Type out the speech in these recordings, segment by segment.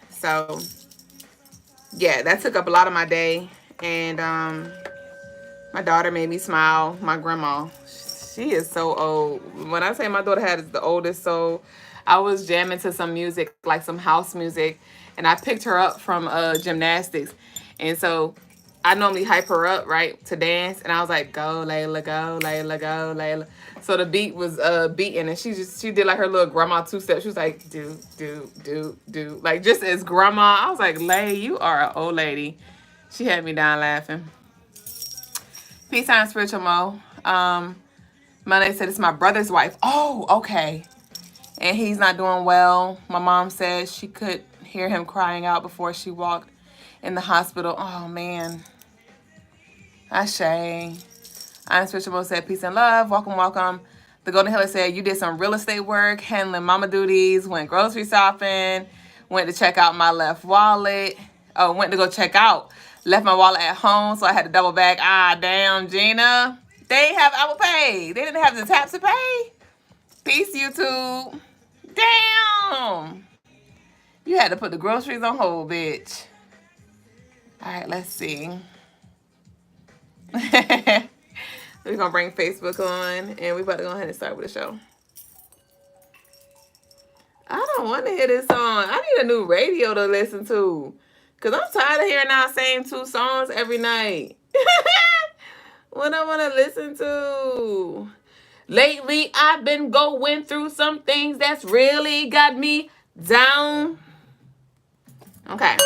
So yeah, that took up a lot of my day. And my daughter made me smile. My grandma, she is so old. When I say my daughter had the oldest soul, I was jamming to some music, like some house music, and I picked her up from gymnastics. And so I normally hype her up, right, to dance. And I was like, go, Layla, go, Layla, go, Layla. So the beat was beating, and she did like her little grandma two step. She was like, do. Like just as grandma. I was like, Lay, you are an old lady. She had me down laughing. Peace sign spiritual Mo. Monday said it's my brother's wife. Oh, okay. And he's not doing well. My mom said she could hear him crying out before she walked in the hospital. Oh man. Ashe. I'm spiritual Mo said peace and love. Welcome, welcome. The Golden Healer said you did some real estate work, handling mama duties, went grocery shopping, went to check out my left wallet. Oh, went to go check out. Left my wallet at home, so I had to double back. Ah, damn, Gina. They didn't have Apple Pay. They didn't have the tap to pay. Peace, YouTube. Damn. You had to put the groceries on hold, bitch. All right, let's see. We're going to bring Facebook on, and we're about to go ahead and start with the show. I don't want to hear this song. I need a new radio to listen to, because I'm tired of hearing our same two songs every night. What I want to listen to. Lately, I've been going through some things that's really got me down. Okay.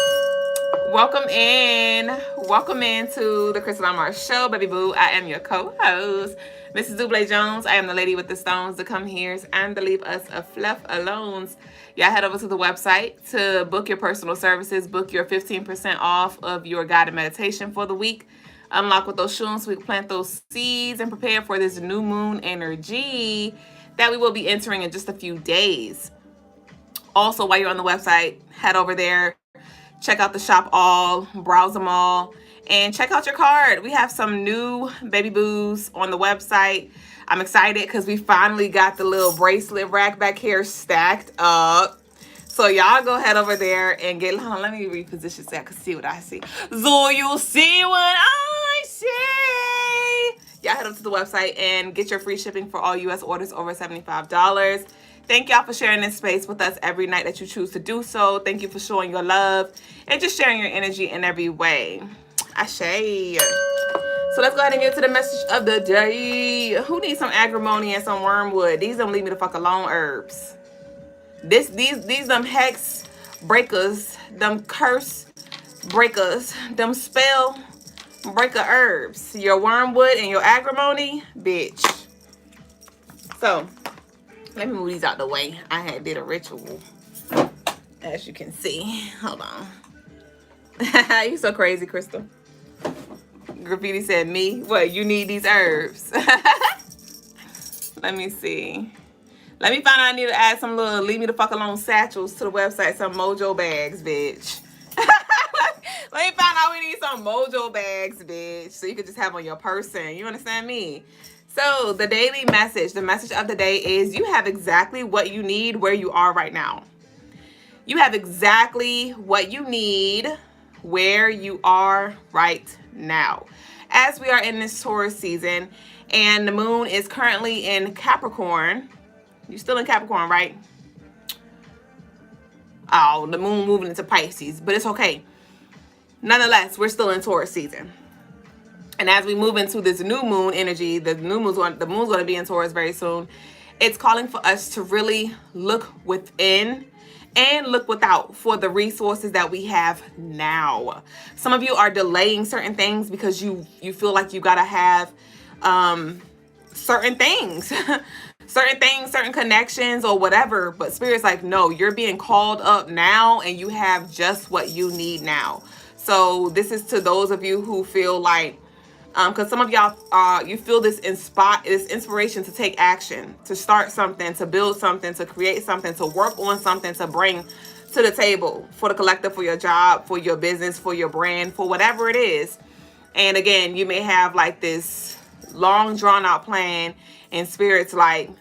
Welcome in. Welcome into the Crystaline show, baby boo. I am your co-host, Mrs. Duüblé Jones. I am the lady with the stones, the come here's, and the leave us a fluff alones. Y'all head over to the website to book your personal services, book your 15% off of your guided meditation for the week. Unlock with those shrooms so we can plant those seeds and prepare for this new moon energy that we will be entering in just a few days. Also, while you're on the website, head over there, check out the shop all, browse them all, and check out your card. We have some new baby boos on the website. I'm excited because we finally got the little bracelet rack back here stacked up. So y'all go head over there and get, hold on, let me reposition so I can see what I see. So you'll see what I see. Y'all head up to the website and get your free shipping for all U.S. orders over $75. Thank y'all for sharing this space with us every night that you choose to do so. Thank you for showing your love and just sharing your energy in every way. Ashe. So let's go ahead and get to the message of the day. Who needs some agrimony and some wormwood? These don't leave me the fuck alone herbs. These them hex breakers, them curse breakers, them spell breaker herbs. Your wormwood and your agrimony, bitch. So let me move these out the way. I had did a ritual, as you can see. Hold on. You so crazy, Crystal. Graffiti said, me? What, you need these herbs? Let me see. Let me find out I need to add some little leave me the fuck alone satchels to the website. Some mojo bags, bitch. Let me find out we need some mojo bags, bitch. So you could just have on your person. You understand me? So the daily message, the message of the day is you have exactly what you need where you are right now. You have exactly what you need where you are right now. As we are in this Taurus season and the moon is currently in Capricorn. You still in Capricorn, right? Oh, the moon moving into Pisces, but it's okay. Nonetheless, we're still in Taurus season. And as we move into this new moon energy, the moon's going to be in Taurus very soon. It's calling for us to really look within and look without for the resources that we have now. Some of you are delaying certain things because you feel like you got to have certain things. certain connections or whatever, but Spirit's like, no, you're being called up now and you have just what you need now. So this is to those of you who feel like, because some of y'all, you feel this inspiration to take action, to start something, to build something, to create something, to work on something, to bring to the table for the collective, for your job, for your business, for your brand, for whatever it is. And again, you may have like this long drawn out plan and Spirit's like,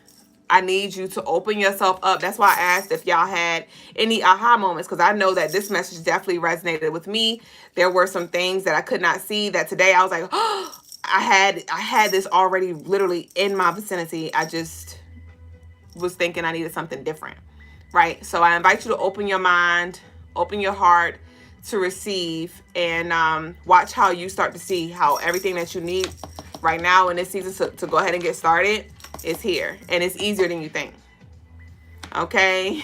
I need you to open yourself up. That's why I asked if y'all had any aha moments, because I know that this message definitely resonated with me. There were some things that I could not see that today I was like, oh, I had this already literally in my vicinity. I just was thinking I needed something different, right? So I invite you to open your mind, open your heart to receive, and watch how you start to see how everything that you need right now in this season to go ahead and get started is here, and it's easier than you think. Okay.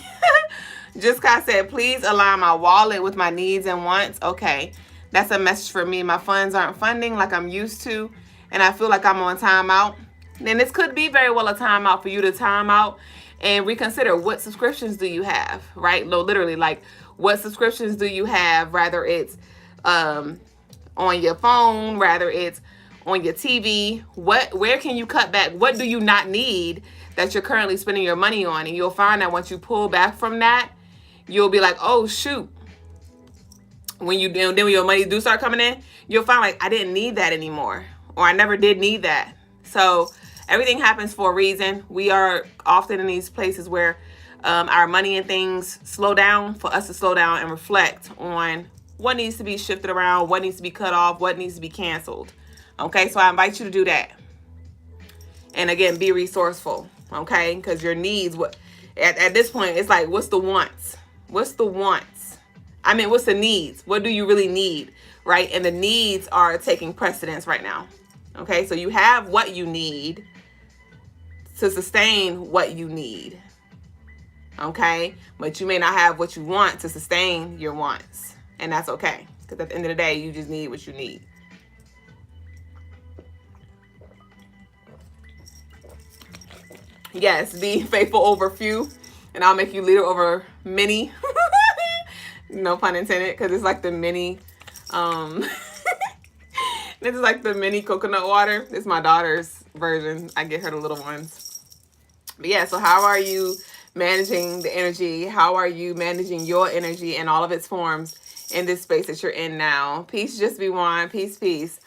Jessica said, please align my wallet with my needs and wants. Okay, that's a message for me. My funds aren't funding like I'm used to, and I feel like I'm on timeout. Then this could be very well a timeout for you to time out and reconsider, what subscriptions do you have, right? No, literally, like, what subscriptions do you have? Rather it's on your phone, rather it's on your TV. Where can you cut back? What do you not need that you're currently spending your money on? And you'll find that once you pull back from that, you'll be like, oh shoot. When your money do start coming in, you'll find like, I didn't need that anymore, or I never did need that. So everything happens for a reason. We are often in these places where our money and things slow down, for us to slow down and reflect on what needs to be shifted around, what needs to be cut off, what needs to be canceled. Okay, so I invite you to do that. And again, be resourceful, okay? Because your needs, at this point, it's like, what's the wants? What's the wants? I mean, what's the needs? What do you really need, right? And the needs are taking precedence right now. Okay, so you have what you need to sustain what you need. Okay, but you may not have what you want to sustain your wants. And that's okay, because at the end of the day, you just need what you need. Yes, be faithful over few, and I'll make you leader over many. No pun intended, because it's like the mini, this is like the mini coconut water. This is my daughter's version. I get her the little ones. But yeah, so how are you managing the energy? How are you managing your energy in all of its forms in this space that you're in now? Peace just be one. Peace, peace.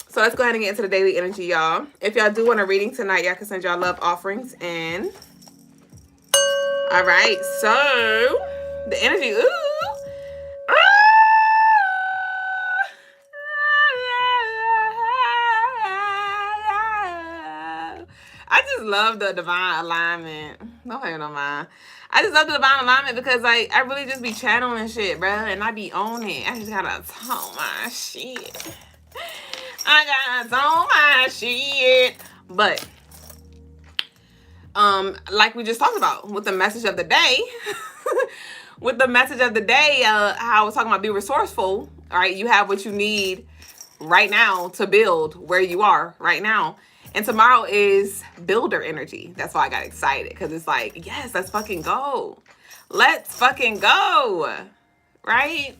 So let's go ahead and get into the daily energy, y'all. If y'all do want a reading tonight, y'all can send y'all love offerings in. All right, so the energy, ooh. I just love the divine alignment. Don't pay no mind. I just love the divine alignment because I really just be channeling shit, bro, and I be on it. I just gotta tone my shit. I gotta tone my shit. But like we just talked about with the message of the day, how I was talking about be resourceful. All right, you have what you need right now to build where you are right now. And tomorrow is builder energy. That's why I got excited, because it's like, yes, let's fucking go. Let's fucking go. Right?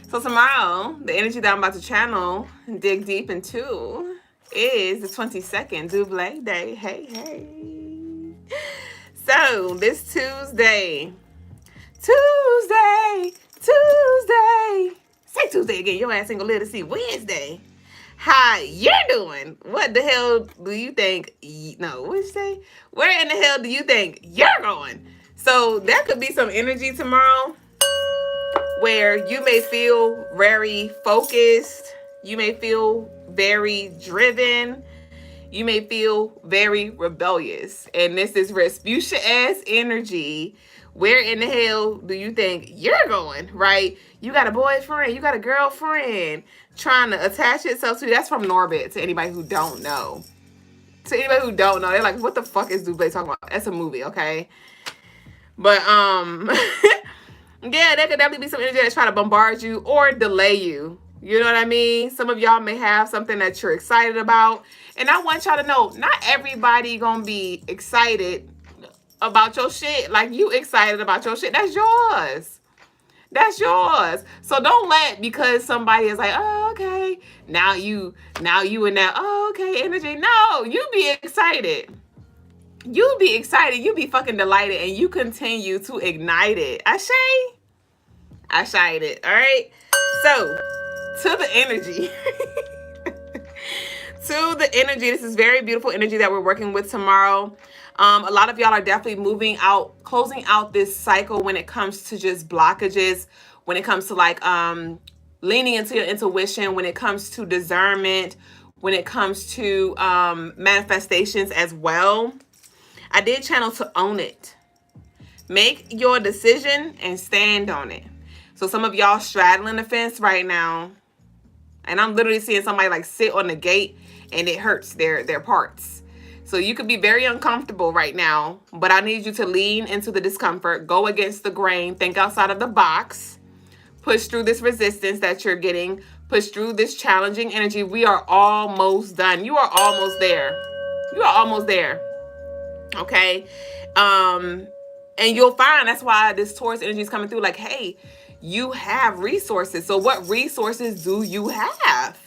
So tomorrow, the energy that I'm about to channel and dig deep into is the 22nd Duüblé Day. Hey, hey. So this Tuesday. Say Tuesday again. Your ass ain't gonna live to see Wednesday. How you doing? What the hell do you think? No, what did you say? Where in the hell do you think you're going? So there could be some energy tomorrow where you may feel very focused. You may feel very driven. You may feel very rebellious. And this is Rasputia-ass energy. Where in the hell do you think you're going, right? You got a boyfriend, you got a girlfriend trying to attach itself to you. That's from Norbit, to anybody who don't know. To anybody who don't know, they're like, what the fuck is Duüblé talking about? That's a movie, okay? But, yeah, there could definitely be some energy that's trying to bombard you or delay you. You know what I mean? Some of y'all may have something that you're excited about. And I want y'all to know, not everybody gonna be excited about your shit like you excited about your shit. That's yours. That's yours. So don't let, because somebody is like, oh, okay, now you in that, oh, okay, energy. No, you be excited. You be excited. You be fucking delighted, and you continue to ignite it. I shade it. All right. So to the energy. to the energy. This is very beautiful energy that we're working with tomorrow. A lot of y'all are definitely moving out, closing out this cycle when it comes to just blockages, when it comes to like leaning into your intuition, when it comes to discernment, when it comes to manifestations as well. I did channel to own it. Make your decision and stand on it. So some of y'all straddling the fence right now, and I'm literally seeing somebody like sit on the gate and it hurts their parts. So you could be very uncomfortable right now, but I need you to lean into the discomfort, go against the grain, think outside of the box, push through this resistance that you're getting, push through this challenging energy. We are almost done. You are almost there. You are almost there. Okay? And you'll find that's why this Taurus energy is coming through like, hey, you have resources. So what resources do you have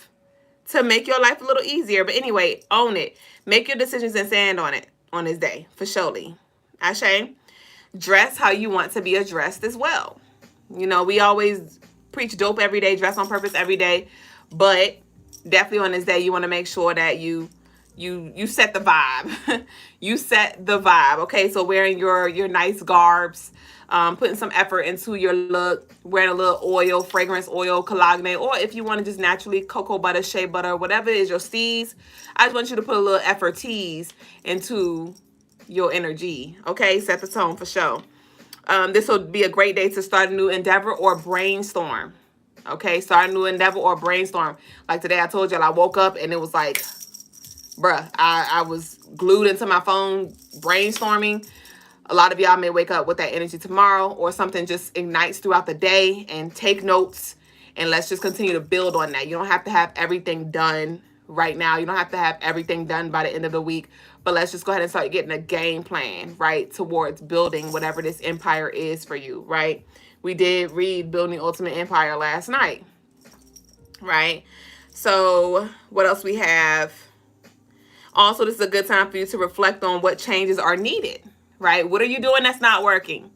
to make your life a little easier? But anyway, own it. Make your decisions and stand on it on this day, for surely. Ashe, dress how you want to be addressed as well. You know, we always preach dope every day, dress on purpose every day. But definitely on this day, you want to make sure that you set the vibe. You set the vibe. Okay, so wearing your nice garbs, putting some effort into your look, wearing a little oil, fragrance oil, collagenate, or if you want to just naturally cocoa butter, shea butter, whatever is your steez, I just want you to put a little effort tease into your energy. Okay, set the tone for sure. This will be a great day to start a new endeavor or brainstorm. Okay, start a new endeavor or brainstorm. Like today I told y'all I woke up and it was like, bruh, I was glued into my phone brainstorming. A lot of y'all may wake up with that energy tomorrow, or something just ignites throughout the day, and take notes, and let's just continue to build on that. You don't have to have everything done right now. You don't have to have everything done by the end of the week, but let's just go ahead and start getting a game plan, right, towards building whatever this empire is for you, right? We did read Building the Ultimate Empire last night, right? So what else we have? Also, this is a good time for you to reflect on what changes are needed, right? What are you doing that's not working?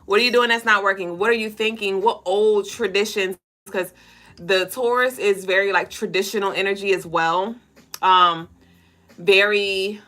What are you doing that's not working? What are you thinking? What old traditions? Because the Taurus is very like traditional energy as well. Very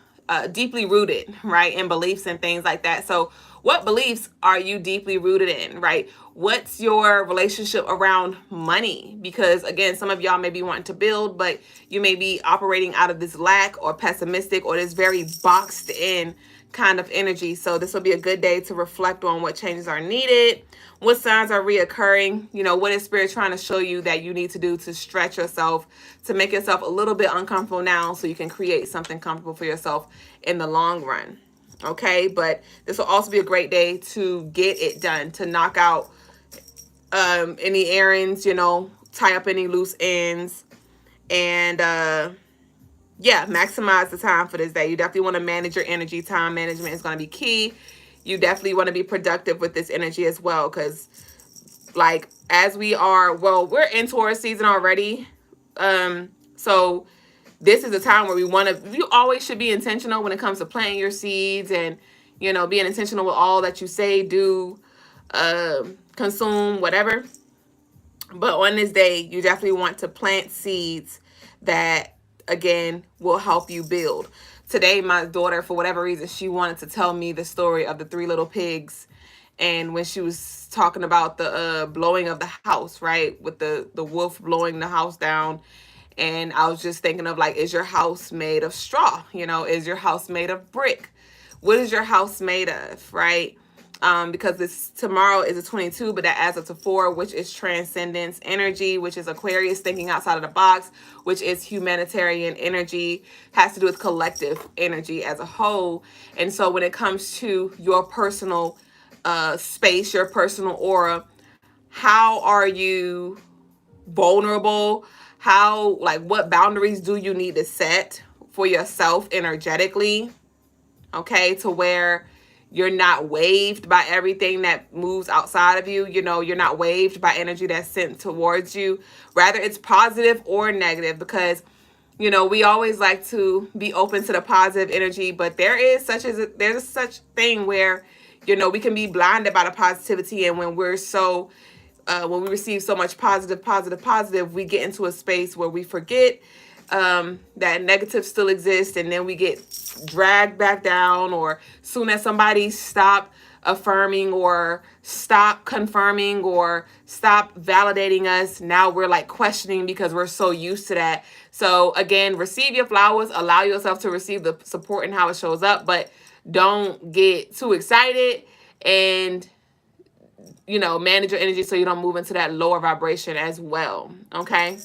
deeply rooted, right, in beliefs and things like that. So what beliefs are you deeply rooted in, right? What's your relationship around money? Because again, some of y'all may be wanting to build, but you may be operating out of this lack or pessimistic or this very boxed in kind of energy. So this will be a good day to reflect on what changes are needed, what signs are reoccurring, you know, what is Spirit trying to show you that you need to do to stretch yourself, to make yourself a little bit uncomfortable now so you can create something comfortable for yourself in the long run. Okay, but this will also be a great day to get it done, to knock out any errands, you know, tie up any loose ends, and yeah, maximize the time for this day. You definitely want to manage your energy. Time management is going to be key. You definitely want to be productive with this energy as well, because like as we are, well, we're in Taurus season already, so this is a time where you always should be intentional when it comes to planting your seeds, and, you know, being intentional with all that you say, do, consume, whatever. But on this day, you definitely want to plant seeds that, again, will help you build. Today, my daughter, for whatever reason, she wanted to tell me the story of the 3 little pigs. And when she was talking about the blowing of the house, right, with the wolf blowing the house down, and I was just thinking of like, is your house made of straw? You know, is your house made of brick? What is your house made of, right? Because this tomorrow is a 22, but that adds up to 4, which is transcendence energy, which is Aquarius, thinking outside of the box, which is humanitarian energy, has to do with collective energy as a whole. And so when it comes to your personal space, your personal aura, how are you vulnerable? How, like, what boundaries do you need to set for yourself energetically? Okay, to where you're not waved by everything that moves outside of you. You know, you're not waved by energy that's sent towards you. Rather, it's positive or negative, because, you know, we always like to be open to the positive energy, but there's such thing where, you know, we can be blinded by the positivity, and when we're so when we receive so much positive, we get into a space where we forget that negative still exists, and then we get dragged back down, or soon as somebody stop affirming or stop confirming or stop validating us, now we're like questioning because we're so used to that. So again, receive your flowers, allow yourself to receive the support and how it shows up, but don't get too excited, and manage your energy so you don't move into that lower vibration as well. Okay,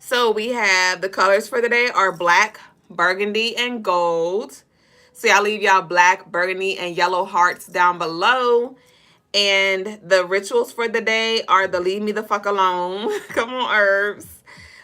so we have the colors for the day are black, burgundy, and gold. So I'll leave y'all black, burgundy, and yellow hearts down below. And the rituals for the day are the leave me the fuck alone. Come on, herbs.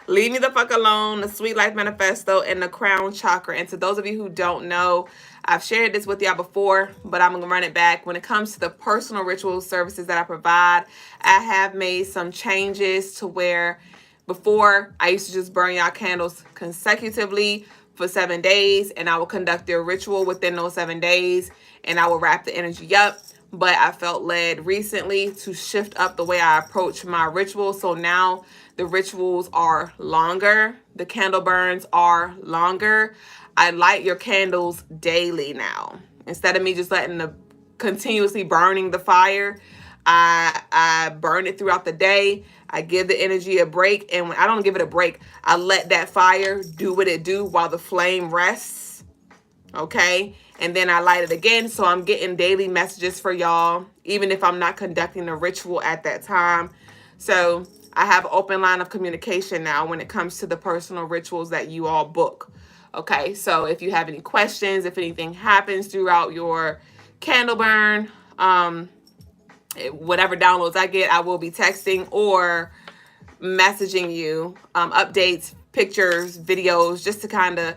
Leave me the fuck alone, the Sweet Life Manifesto, and the crown chakra. And to those of you who don't know, I've shared this with y'all before, but I'm going to run it back. When it comes to the personal ritual services that I provide, I have made some changes to where before I used to just burn y'all candles consecutively for 7 days, and I will conduct their ritual within those 7 days, and I will wrap the energy up. But I felt led recently to shift up the way I approach my rituals. So now the rituals are longer. The candle burns are longer. I light your candles daily now. Instead of me just letting the continuously burning the fire, I burn it throughout the day. I give the energy a break. And when I don't give it a break, I let that fire do what it do while the flame rests. Okay? And then I light it again. So I'm getting daily messages for y'all, even if I'm not conducting a ritual at that time. So I have an open line of communication now when it comes to the personal rituals that you all book. Okay, so if you have any questions, if anything happens throughout your candle burn, whatever downloads I get, I will be texting or messaging you updates, pictures, videos, just to kind of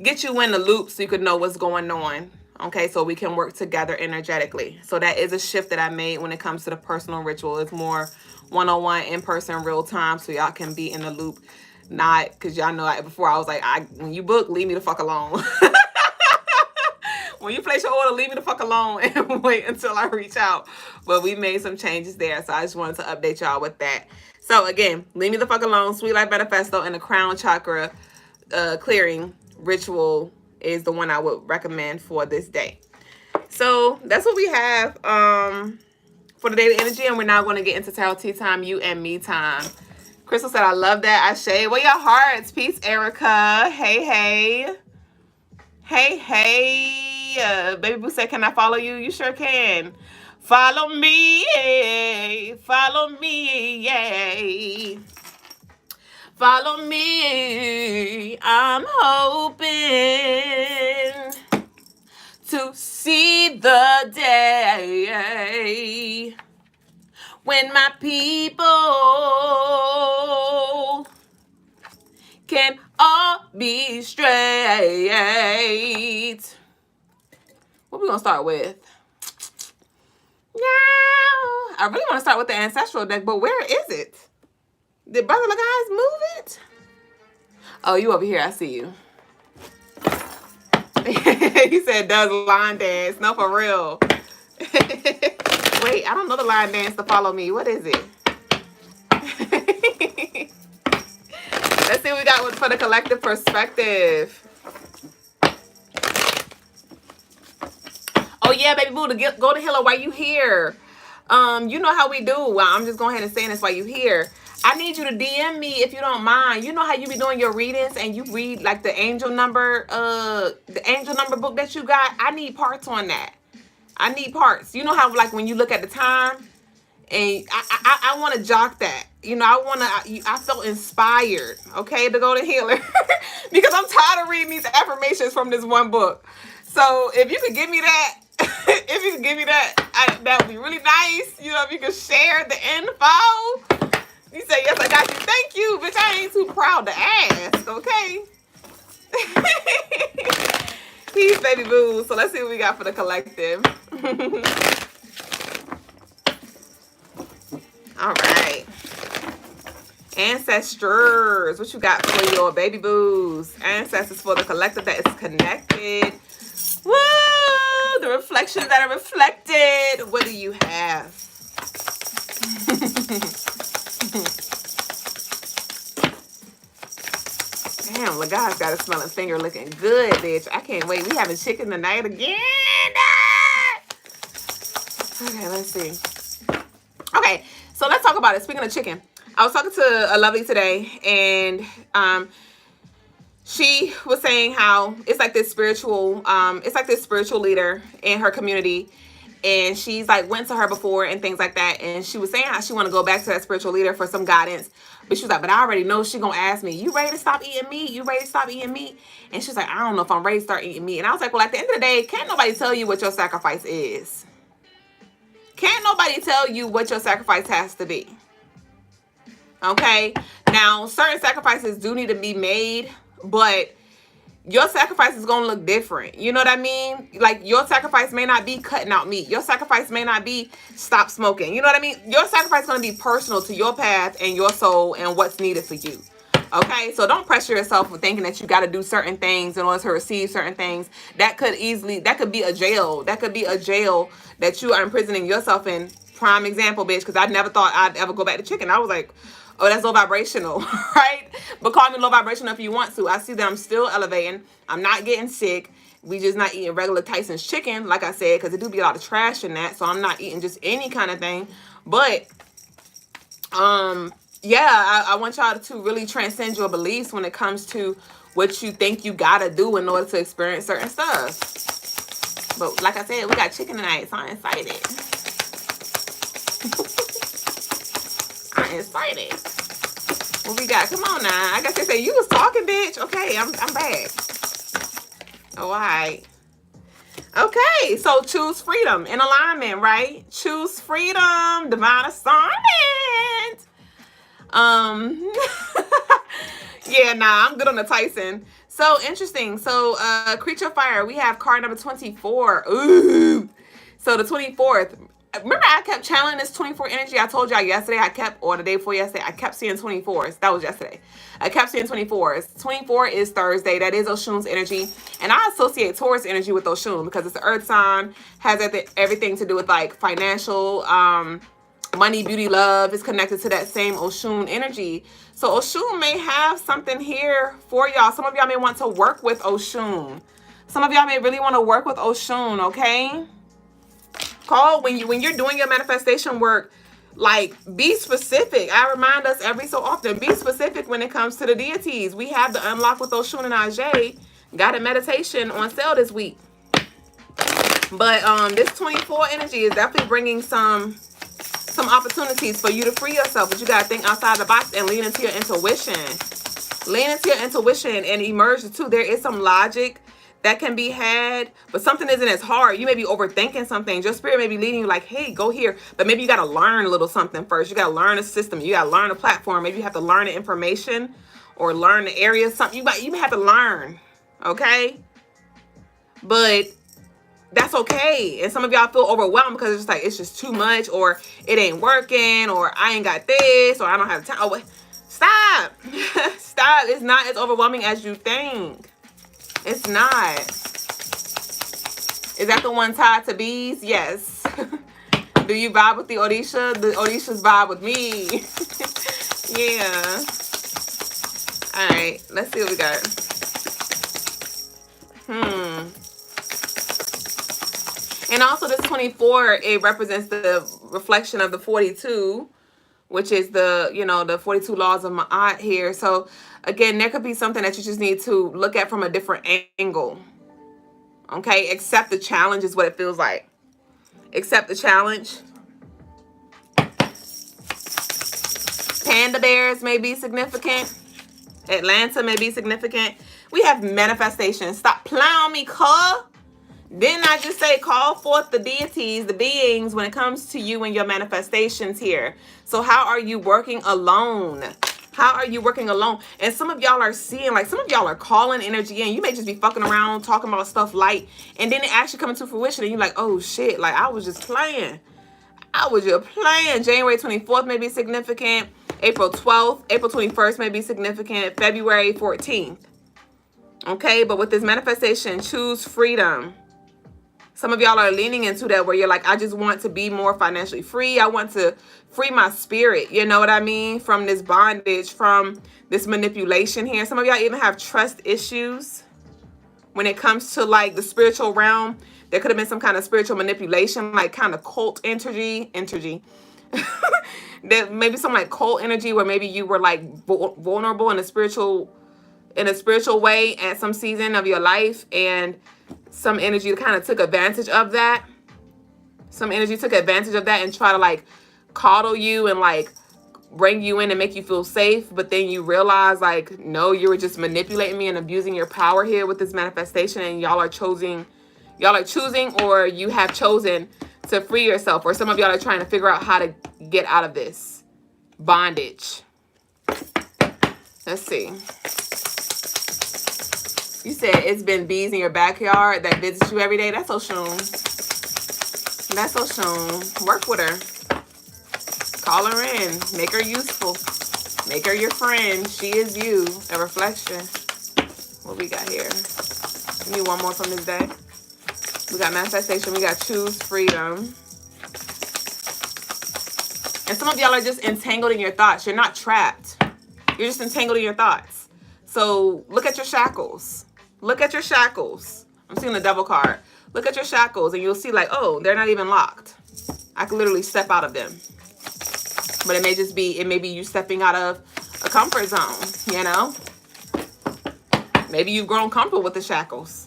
get you in the loop so you can know what's going on. Okay, so we can work together energetically. So that is a shift that I made when it comes to the personal ritual. It's more one-on-one, in-person, real time, so y'all can be in the loop. Not because y'all know before I was like, when you book, leave me the fuck alone. When you place your order, leave me the fuck alone and wait until I reach out. But we made some changes there, so I just wanted to update y'all with that. So again, leave me the fuck alone, Sweet Life Manifesto, and the crown chakra clearing ritual is the one I would recommend for this day. So that's what we have for the daily energy, and we're now going to get into tarot tea time, you and me time. Crystal said, I love that. I shade. Well, your hearts. Peace, Erica. Hey, hey. Hey, hey. Baby Boo said, can I follow you? You sure can. Follow me. Follow me. Yay. Follow me. I'm hoping to see the day when my people can all be straight. What we gonna start with? Now, I really want to start with the ancestral deck, but where is it? Did Brother Logas move it? Oh, you over here. I see you. He said, does line dance. No, for real. Wait, I don't know the line dance to follow me. What is it? Let's see what we got for the collective perspective. Oh, yeah, baby boo, go to Hilla while you here. You know how we do. Well, I'm just going ahead and saying this while you here. I need you to DM me if you don't mind. You know how you be doing your readings and you read like the angel number book that you got? I need parts on that. I need parts. You know how like when you look at the time and I want to jock that. You know, I felt inspired, okay, to go to Healer because I'm tired of reading these affirmations from this one book. So if you could give me that, that would be really nice. You know, if you could share the info. You say, yes, I got you. Thank you, bitch. I ain't too proud to ask, okay? Peace, baby boo. So let's see what we got for the collective. All right. Ancestors. What you got for your baby boos? Ancestors for the collective that is connected. Woo! The reflections that are reflected. What do you have? Logas got a smelling finger looking good, bitch. I can't wait. We having chicken tonight again. Okay, let's see. Okay, so let's talk about it. Speaking of chicken, I was talking to a lovely today, and she was saying how it's like this spiritual leader in her community, and she's like went to her before and things like that, and she was saying how she want to go back to that spiritual leader for some guidance, but she was like, but I already know she gonna ask me, you ready to stop eating meat? You ready to stop eating meat? And she's like, I don't know if I'm ready to start eating meat. And I was like, well, at the end of the day, can't nobody tell you what your sacrifice is. Can't nobody tell you what your sacrifice has to be. Okay, now certain sacrifices do need to be made, but your sacrifice is going to look different. You know what I mean? Like, your sacrifice may not be cutting out meat. Your sacrifice may not be stop smoking. You know what I mean? Your sacrifice is going to be personal to your path and your soul and what's needed for you. Okay, so don't pressure yourself with thinking that you got to do certain things in order to receive certain things. That could be a jail. That could be a jail that you are imprisoning yourself in. Prime example, bitch, because I never thought I'd ever go back to chicken. I was like, oh, that's low vibrational, right? But call me low vibrational if you want to. I see that I'm still elevating. I'm not getting sick. We just not eating regular Tyson's chicken, like I said, because it do be a lot of trash in that. So I'm not eating just any kind of thing. But, yeah, I want y'all to really transcend your beliefs when it comes to what you think you got to do in order to experience certain stuff. But like I said, we got chicken tonight, so I'm excited. I'm excited. What we got? Come on now. I guess they say you was talking, bitch. Okay, I'm back. Oh, all right. Okay, so choose freedom in alignment, right? Choose freedom, divine assignment. Yeah, nah, I'm good on the Tyson. So interesting. So creature fire, we have card number 24. Ooh. So the 24th. Remember, I kept channeling this 24 energy. I told y'all yesterday, or the day before yesterday, I kept seeing 24s. That was yesterday. I kept seeing 24s. 24 is Thursday. That is Oshun's energy. And I associate Taurus energy with Oshun because it's the earth sign, has everything to do with like financial, money, beauty, love. Is connected to that same Oshun energy. So Oshun may have something here for y'all. Some of y'all may want to work with Oshun. Some of y'all may really want to work with Oshun, okay? Call when you're doing your manifestation work, like, be specific. I remind us every so often, be specific when it comes to the deities. We have the Unlock with Oshun and Ajay guided meditation on sale this week. But this 24 energy is definitely bringing some opportunities for you to free yourself. But you got to think outside the box and lean into your intuition. Lean into your intuition and emerge too. There is some logic that can be had, but something isn't as hard. You may be overthinking something. Your spirit may be leading you like, hey, go here. But maybe you got to learn a little something first. You got to learn a system. You got to learn a platform. Maybe you have to learn the information or learn the area. Something you may have to learn, okay? But that's okay. And some of y'all feel overwhelmed because it's just like, it's just too much, or it ain't working, or I ain't got this, or I don't have time. Oh, wait. Stop. Stop. It's not as overwhelming as you think. It's not. Is that the one tied to bees? Yes. Do you vibe with the Odisha? The Odishas vibe with me. Yeah. All right. Let's see what we got. And also this 24, it represents the reflection of the 42, which is the, the 42 laws of Ma'at here. So again, there could be something that you just need to look at from a different angle. Okay? Accept the challenge is what it feels like. Accept the challenge. Panda bears may be significant. Atlanta may be significant. We have manifestation. Stop playing me, cuz. Didn't I just say call forth the deities, the beings, when it comes to you and your manifestations here? So how are you working alone? How are you working alone? And some of y'all are seeing, like, some of y'all are calling energy in. You may just be fucking around, talking about stuff light, and then it actually coming to fruition, and you're like, oh shit, like, I was just playing. I was just playing. January 24th may be significant. April 12th, April 21st may be significant. February 14th. Okay, but with this manifestation, choose freedom. Some of y'all are leaning into that where you're like, I just want to be more financially free. I want to free my spirit. You know what I mean? From this bondage, from this manipulation here. Some of y'all even have trust issues when it comes to like the spiritual realm. There could have been some kind of spiritual manipulation, like kind of cult energy. That maybe some like cult energy where maybe you were like vulnerable in a spiritual way at some season of your life, and some energy kind of took advantage of that. Some energy took advantage of that and try to like coddle you and like bring you in and make you feel safe, but then you realize like, no, you were just manipulating me and abusing your power here with this manifestation, and y'all are choosing, or you have chosen to free yourself, or some of y'all are trying to figure out how to get out of this bondage. Let's see. You said it's been bees in your backyard that visit you every day. That's so shown. That's so shown. Work with her. Call her in. Make her useful. Make her your friend. She is you. A reflection. What we got here? Give me one more from this day. We got manifestation. We got choose freedom. And some of y'all are just entangled in your thoughts. You're not trapped. You're just entangled in your thoughts. So look at your shackles. Look at your shackles. I'm seeing the devil card. Look at your shackles and you'll see like, oh, they're not even locked. I can literally step out of them. But it may be you stepping out of a comfort zone, you know? Maybe you've grown comfortable with the shackles.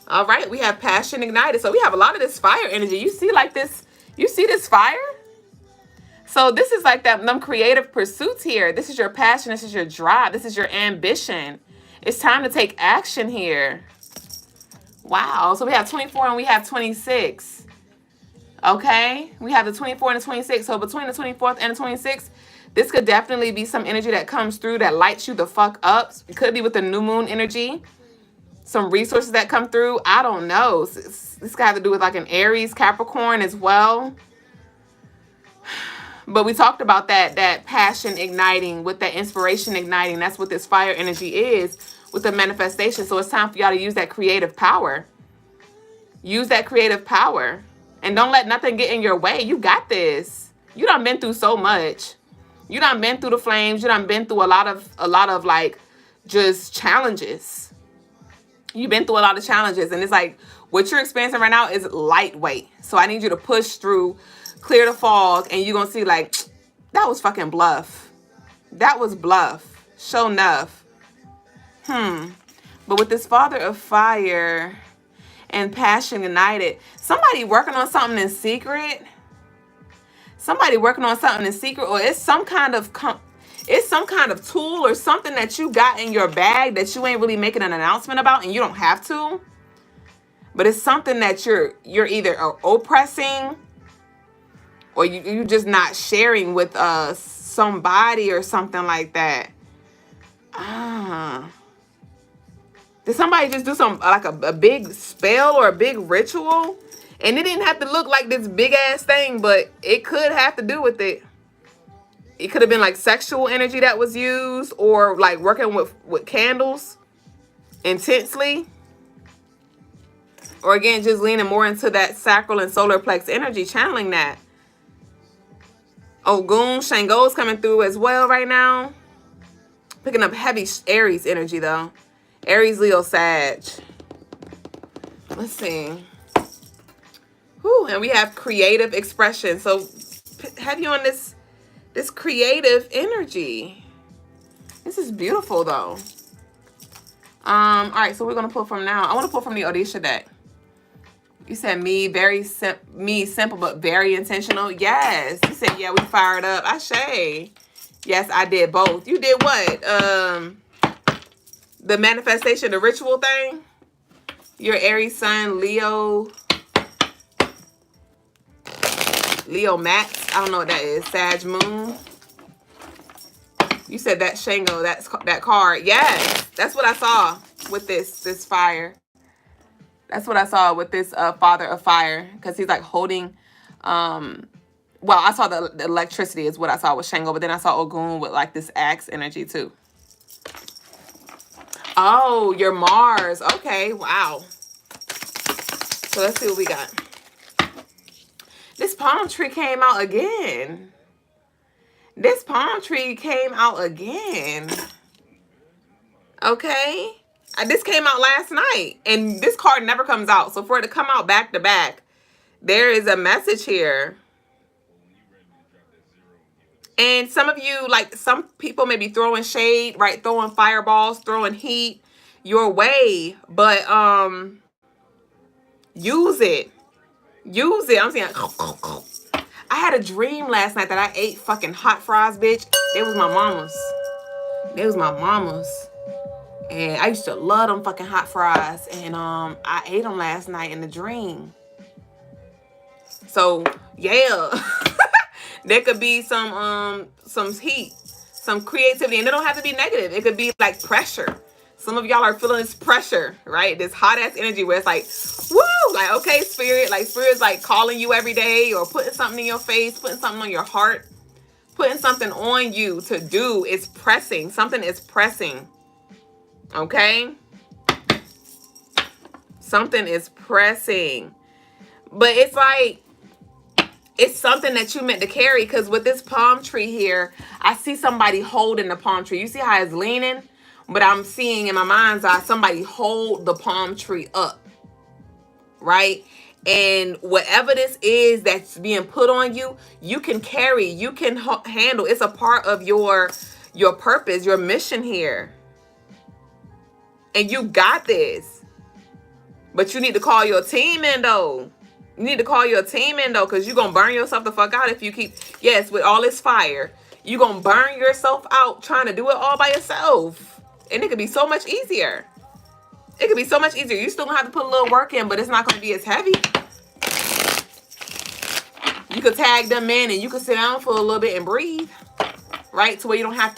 All right, we have passion ignited. So we have a lot of this fire energy. You see like this, you see this fire? So this is like them creative pursuits here. This is your passion. This is your drive. This is your ambition. It's time to take action here. Wow. So we have 24 and we have 26. Okay. We have the 24 and the 26. So between the 24th and the 26th, this could definitely be some energy that comes through that lights you the fuck up. It could be with the new moon energy. Some resources that come through. I don't know. This could have to do with like an Aries, Capricorn as well. But we talked about that passion igniting, with that inspiration igniting. That's what this fire energy is with the manifestation. So it's time for y'all to use that creative power. Use that creative power. And don't let nothing get in your way. You got this. You done been through so much. You done been through the flames. You done been through a lot of like just challenges. You've been through a lot of challenges. And it's like what you're experiencing right now is lightweight. So I need you to push through, clear the fog, and you're going to see like, that was fucking bluff. That was bluff. Show enough. But with this father of fire and passion ignited, somebody working on something in secret. Somebody working on something in secret, or it's some kind of tool or something that you got in your bag that you ain't really making an announcement about, and you don't have to. But it's something that you're either oppressing, or you just not sharing with somebody or something like that. Did somebody just do some like a big spell or a big ritual? And it didn't have to look like this big ass thing, but it could have to do with it. It could have been like sexual energy that was used, or like working with candles intensely. Or again, just leaning more into that sacral and solar plex energy, channeling that. Ogun, Shango's coming through as well right now. Picking up heavy Aries energy though. Aries, Leo, Sag. Let's see. Whew, and we have creative expression. So heavy on this creative energy. This is beautiful though. All right, so we're gonna pull from now. I want to pull from the Odisha deck. You said me simple but very intentional. Yes. You said yeah, we fired up. Ashe. Yes, I did both. You did what? The manifestation, the ritual thing. Your Aries sun, Leo Max. I don't know what that is. Sag moon. You said that Shango, that card. Yes, that's what I saw with this fire. That's what I saw with this father of fire, because he's like holding. Well, I saw the electricity is what I saw with Shango, but then I saw Ogun with like this axe energy too. Oh, your Mars. Okay, wow. So let's see what we got. This palm tree came out again. This palm tree came out again. Okay. This came out last night. And this card never comes out. So for it to come out back to back, there is a message here. And some of you, like some people may be throwing shade, right? Throwing fireballs, throwing heat your way. But use it. Use it. I'm saying, I had a dream last night that I ate fucking hot fries, bitch. They was my mama's. They was my mama's. And I used to love them fucking hot fries. And I ate them last night in the dream. So, yeah. There could be some heat, some creativity. And it don't have to be negative. It could be like pressure. Some of y'all are feeling this pressure, right? This hot ass energy where it's like, woo, like, okay, spirit, like spirit's like calling you every day or putting something in your face, putting something on your heart, putting something on you to do. It's pressing. Something is pressing. Okay? Something is pressing. But it's like, it's something that you meant to carry, because with this palm tree here, I see somebody holding the palm tree. You see how it's leaning? But I'm seeing in my mind's eye somebody hold the palm tree up, right? And whatever this is that's being put on you, you can carry, you can handle. It's a part of your purpose, your mission here. And you got this. But you need to call your team in, though. You need to call your team in, though, because you're going to burn yourself the fuck out if you keep, yes, with all this fire. You're going to burn yourself out trying to do it all by yourself. And it could be so much easier. It could be so much easier. You still gonna have to put a little work in, but it's not gonna be as heavy. You could tag them in and you could sit down for a little bit and breathe. Right? To where you don't have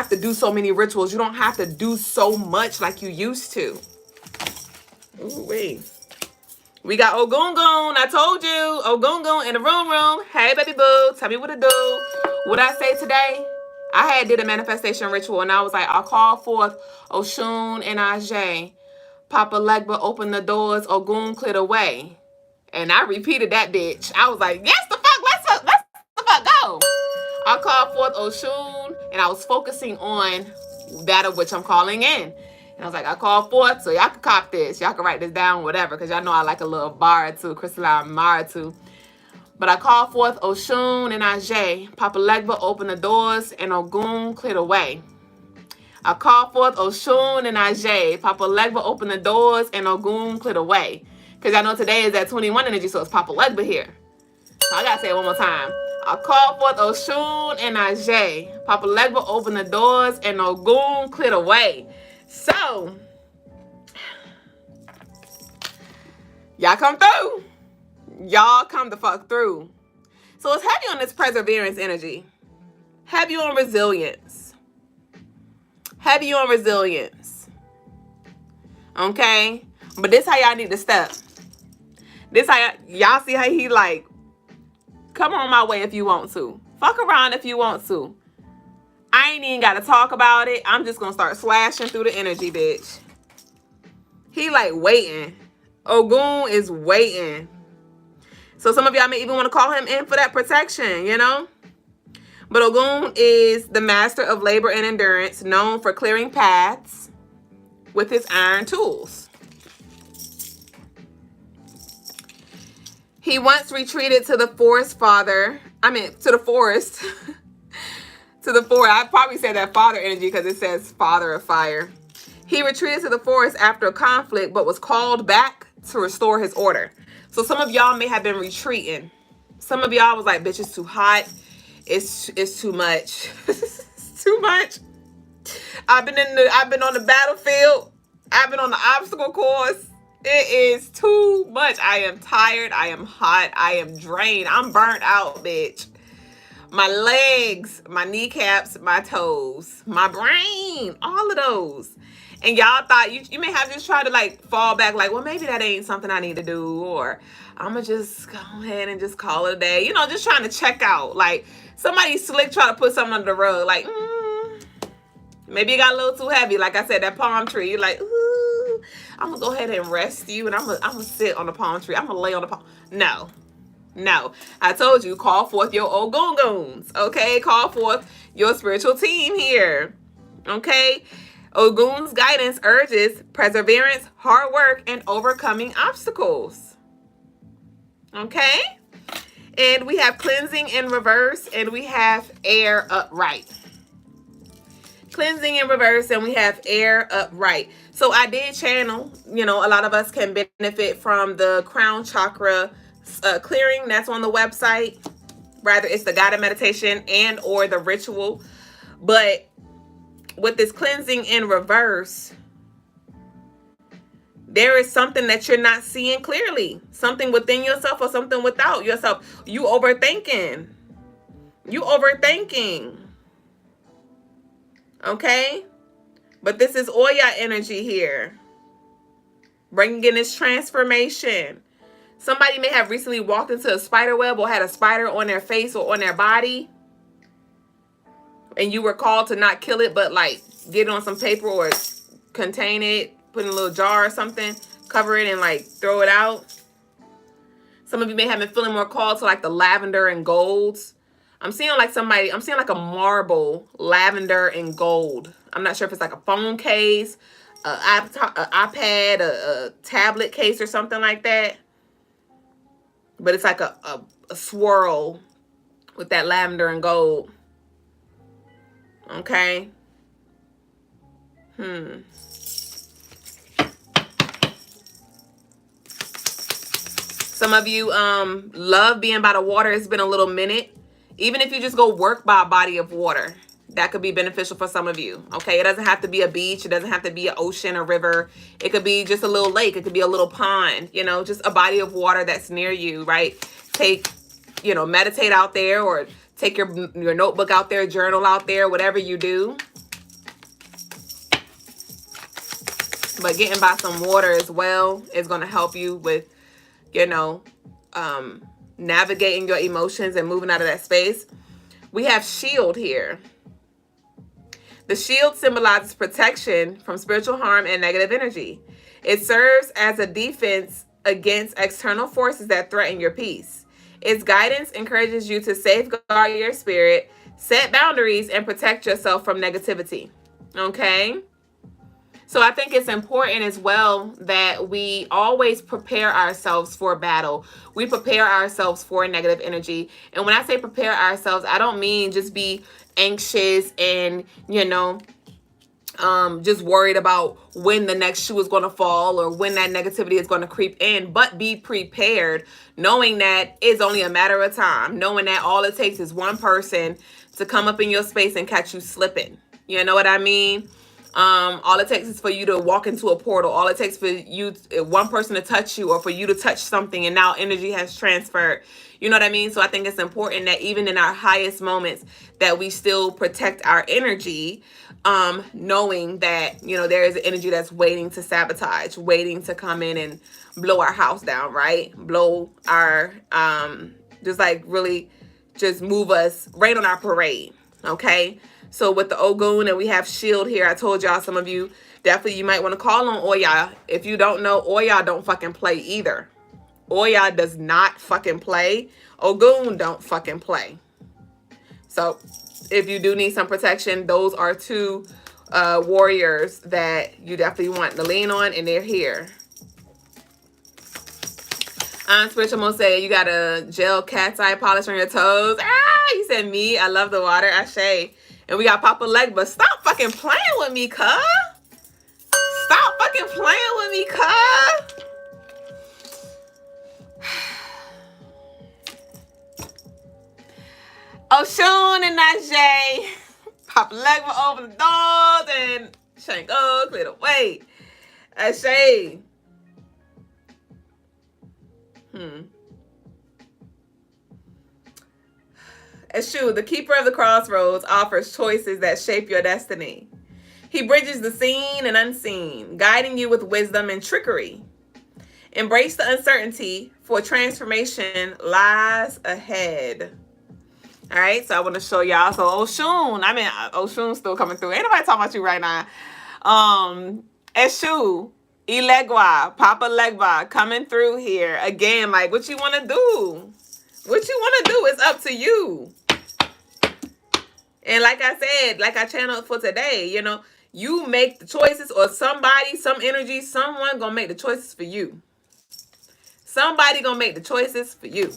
to do so many rituals. You don't have to do so much like you used to. Ooh, wait. We got Ogungun. I told you. Ogungun in the room. Hey, baby boo. Tell me what to do. What I say today? I did a manifestation ritual, and I was like, I'll call forth Oshun and Ajay. Papa Legba, open the doors. Ogun, clear the way. And I repeated that bitch. I was like, yes, the fuck, let's the fuck go. I called forth Oshun, and I was focusing on that of which I'm calling in. And I was like, I called forth, so y'all can cop this. Y'all can write this down, whatever, because y'all know I like a little bar or two, Crystaline bar or two. But I call forth Oshun and Ajay. Papa Legba, open the doors, and Ogun, clear the way. I call forth Oshun and Ajay. Papa Legba, open the doors, and Ogun, clear the way. Because I know today is that 21 energy, so it's Papa Legba here. So I got to say it one more time. I call forth Oshun and Ajay. Papa Legba, open the doors, and Ogun, clear the way. So, y'all come through. Y'all come the fuck through. So it's heavy on this perseverance energy. Heavy on resilience. Heavy on resilience. Okay? But this how y'all need to step. This how y'all see how he like, come on my way if you want to. Fuck around if you want to. I ain't even got to talk about it. I'm just going to start slashing through the energy, bitch. He like waiting. Ogun is waiting. So some of y'all may even want to call him in for that protection, you know? But Ogun is the master of labor and endurance, known for clearing paths with his iron tools. He once retreated to the forest to the forest. I probably said that father energy because it says father of fire. He retreated to the forest after a conflict, but was called back to restore his order. So some of y'all may have been retreating. Some of y'all was like, bitch, it's too hot. It's too much. It's too much. I've been on the battlefield. I've been on the obstacle course. It is too much. I am tired. I am hot. I am drained. I'm burnt out, bitch. My legs, my kneecaps, my toes, my brain, all of those. And y'all thought, you may have just tried to like fall back like, well, maybe that ain't something I need to do. Or I'm going to just go ahead and just call it a day. You know, just trying to check out. Like somebody slick try to put something under the rug. Like, Maybe it got a little too heavy. Like I said, that palm tree. You're like, ooh, I'm going to go ahead and rest you, and I'm gonna sit on the palm tree. I'm going to lay on the palm. No. No. I told you, call forth your Ogunguns. Okay? Call forth your spiritual team here. Okay? Ogun's guidance urges perseverance, hard work, and overcoming obstacles. Okay? And we have cleansing in reverse, and we have air upright. Cleansing in reverse, and we have air upright. So I did channel, a lot of us can benefit from the crown chakra clearing. That's on the website. Rather, it's the guided meditation and or the ritual. But with this cleansing in reverse, there is something that you're not seeing clearly. Something within yourself or something without yourself. You overthinking. Okay? But this is Oya energy here. Bringing in this transformation. Somebody may have recently walked into a spider web or had a spider on their face or on their body. And you were called to not kill it, but like get it on some paper or contain it, put in a little jar or something, cover it and like throw it out. Some of you may have been feeling more called to like the lavender and golds. I'm seeing like a marble, lavender and gold. I'm not sure if it's like a phone case, an iPad, a tablet case or something like that. But it's like a swirl with that lavender and gold. Okay. Some of you love being by the water. It's been a little minute. Even if you just go work by a body of water, that could be beneficial for some of you. Okay, it doesn't have to be a beach. It doesn't have to be an ocean or river. It could be just a little lake. It could be a little pond, just a body of water that's near you, right? Meditate out there, or take your notebook out there, journal out there, whatever you do. But getting by some water as well is going to help you with, navigating your emotions and moving out of that space. We have shield here. The shield symbolizes protection from spiritual harm and negative energy. It serves as a defense against external forces that threaten your peace. Its guidance encourages you to safeguard your spirit, set boundaries, and protect yourself from negativity. Okay? So I think it's important as well that we always prepare ourselves for battle. We prepare ourselves for negative energy. And when I say prepare ourselves, I don't mean just be anxious and, just worried about when the next shoe is going to fall or when that negativity is going to creep in, but be prepared, knowing that it's only a matter of time, knowing that all it takes is one person to come up in your space and catch you slipping. You know what I mean? All it takes is for you to walk into a portal. All it takes for one person to touch you, or for you to touch something, and now energy has transferred. You know what I mean? So I think it's important that even in our highest moments that we still protect our energy, knowing that, there is an energy that's waiting to sabotage, waiting to come in and blow our house down, right? Blow our, just like really just move us, rain on our parade, okay? So with the Ogun, and we have shield here, I told y'all, some of you, definitely you might want to call on Oya. If you don't know, Oya don't fucking play either. Oya does not fucking play. Ogun don't fucking play. So if you do need some protection, those are two warriors that you definitely want to lean on, and they're here. Spiritual Mo say you got a gel cat's eye polish on your toes. You said me. I love the water. Ashe. And we got Papa Legba. Stop fucking playing with me, cuz. Stop fucking playing with me, cuz. Oshun and Najee. Papa Legba open the doors and Shango clear the way. Ashe. Eshu, the keeper of the crossroads, offers choices that shape your destiny. He bridges the seen and unseen, guiding you with wisdom and trickery. Embrace the uncertainty, for transformation lies ahead. All right, so I want to show y'all. So Oshun's still coming through. Ain't nobody talking about you right now. Eshu, Ilegwa, Papa Legba coming through here. Again, like, what you want to do? What you want to do is up to you. And like I said, like I channeled for today, you know, you make the choices, or somebody, some energy, someone gonna make the choices for you. Somebody gonna make the choices for you.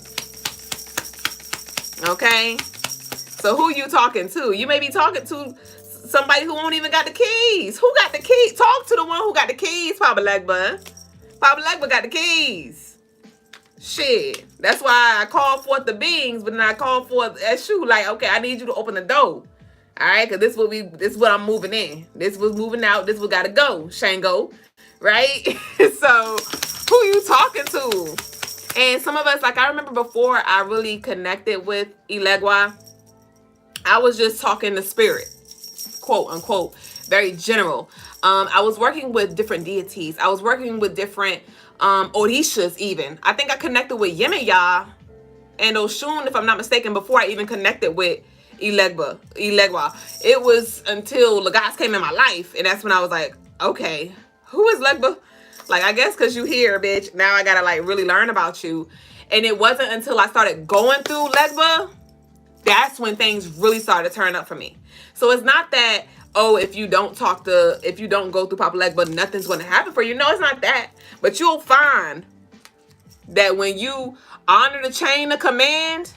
Okay? So who you talking to? You may be talking to somebody who won't even got the keys. Who got the keys? Talk to the one who got the keys, Papa Legba. Papa Legba got the keys. Shit. That's why I call forth the beings, but then I call forth Eshu, like, okay, I need you to open the door. All right, because this is what I'm moving in. This was moving out. This was gotta go, Shango. Right? So who you talking to? And some of us, like, I remember before I really connected with Ilegwa, I was just talking to spirit, quote unquote, very general. I was working with different deities. I was working with different Orishas even. I think I connected with Yemaya and Oshun, if I'm not mistaken, before I even connected with Ilegwa. It was until Logas came in my life, and that's when I was like, okay, who is Legba? Like, I guess because you here, bitch. Now I gotta like really learn about you. And it wasn't until I started going through Legba, that's when things really started to turn up for me. So it's not that, oh, if you don't go through Papa Legba, nothing's going to happen for you. No, it's not that. But you'll find that when you honor the chain of command,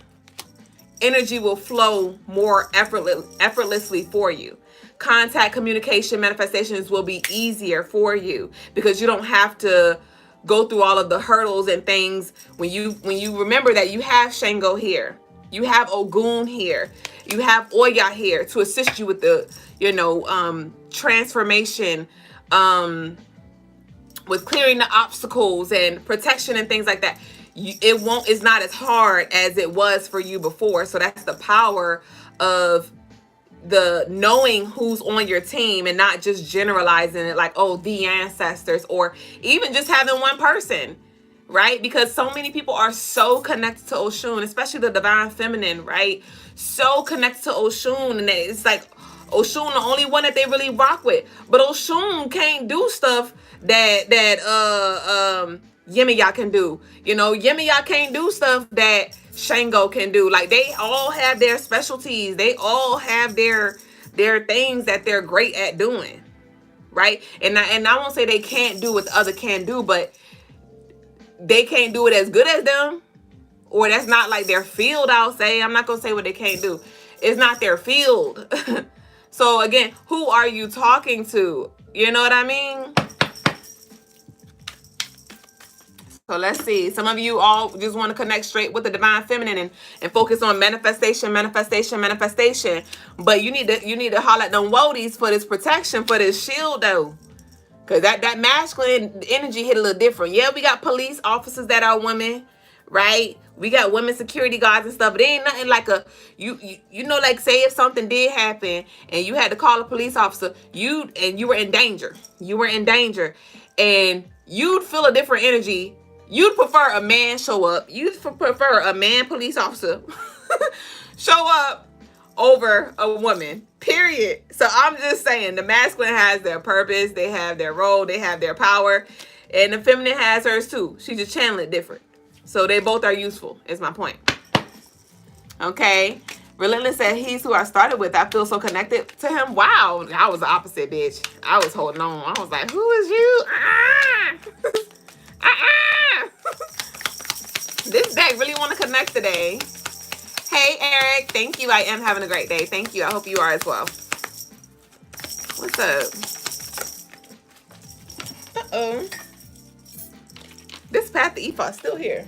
energy will flow more effortlessly for you. Contact, communication, manifestations will be easier for you because you don't have to go through all of the hurdles and things when you remember that you have Shango here. You have Ogun here. You have Oya here to assist you with the, transformation, with clearing the obstacles and protection and things like that. It's not as hard as it was for you before. So that's the power of the knowing who's on your team and not just generalizing it like, oh, the ancestors, or even just having one person. Right? Because so many people are so connected to Oshun, especially the divine feminine, right? So connected to Oshun, and it's like Oshun the only one that they really rock with. But Oshun can't do stuff that Yemaya can do. Yemaya can't do stuff that Shango can do. Like, they all have their specialties. They all have their things that they're great at doing. Right? And I won't say they can't do what the other can do, but they can't do it as good as them, or that's not like their field. I'll say, I'm not gonna say what they can't do. It's not their field. So again, who are you talking to? You know what I mean? So let's see. Some of you all just want to connect straight with the divine feminine and focus on manifestation. But you need to holler at them woadies for this protection, for this shield though. Because that masculine energy hit a little different. Yeah, we got police officers that are women, right? We got women security guards and stuff. But it ain't nothing like like, say if something did happen and you had to call a police officer, you were in danger. And you'd feel a different energy. You'd prefer a man show up. You'd prefer a man police officer show up over a woman, period. So I'm just saying, the masculine has their purpose, they have their role, they have their power, and the feminine has hers too. She just channel it different. So they both are useful, is my point. Okay. Relentless said, he's who I started with. I feel so connected to him. Wow. I was the opposite, bitch. I was holding on. I was like, who is you? This deck really want to connect today. Hey, Eric. Thank you. I am having a great day. Thank you. I hope you are as well. What's up? Uh-oh. This path to Ifa is still here.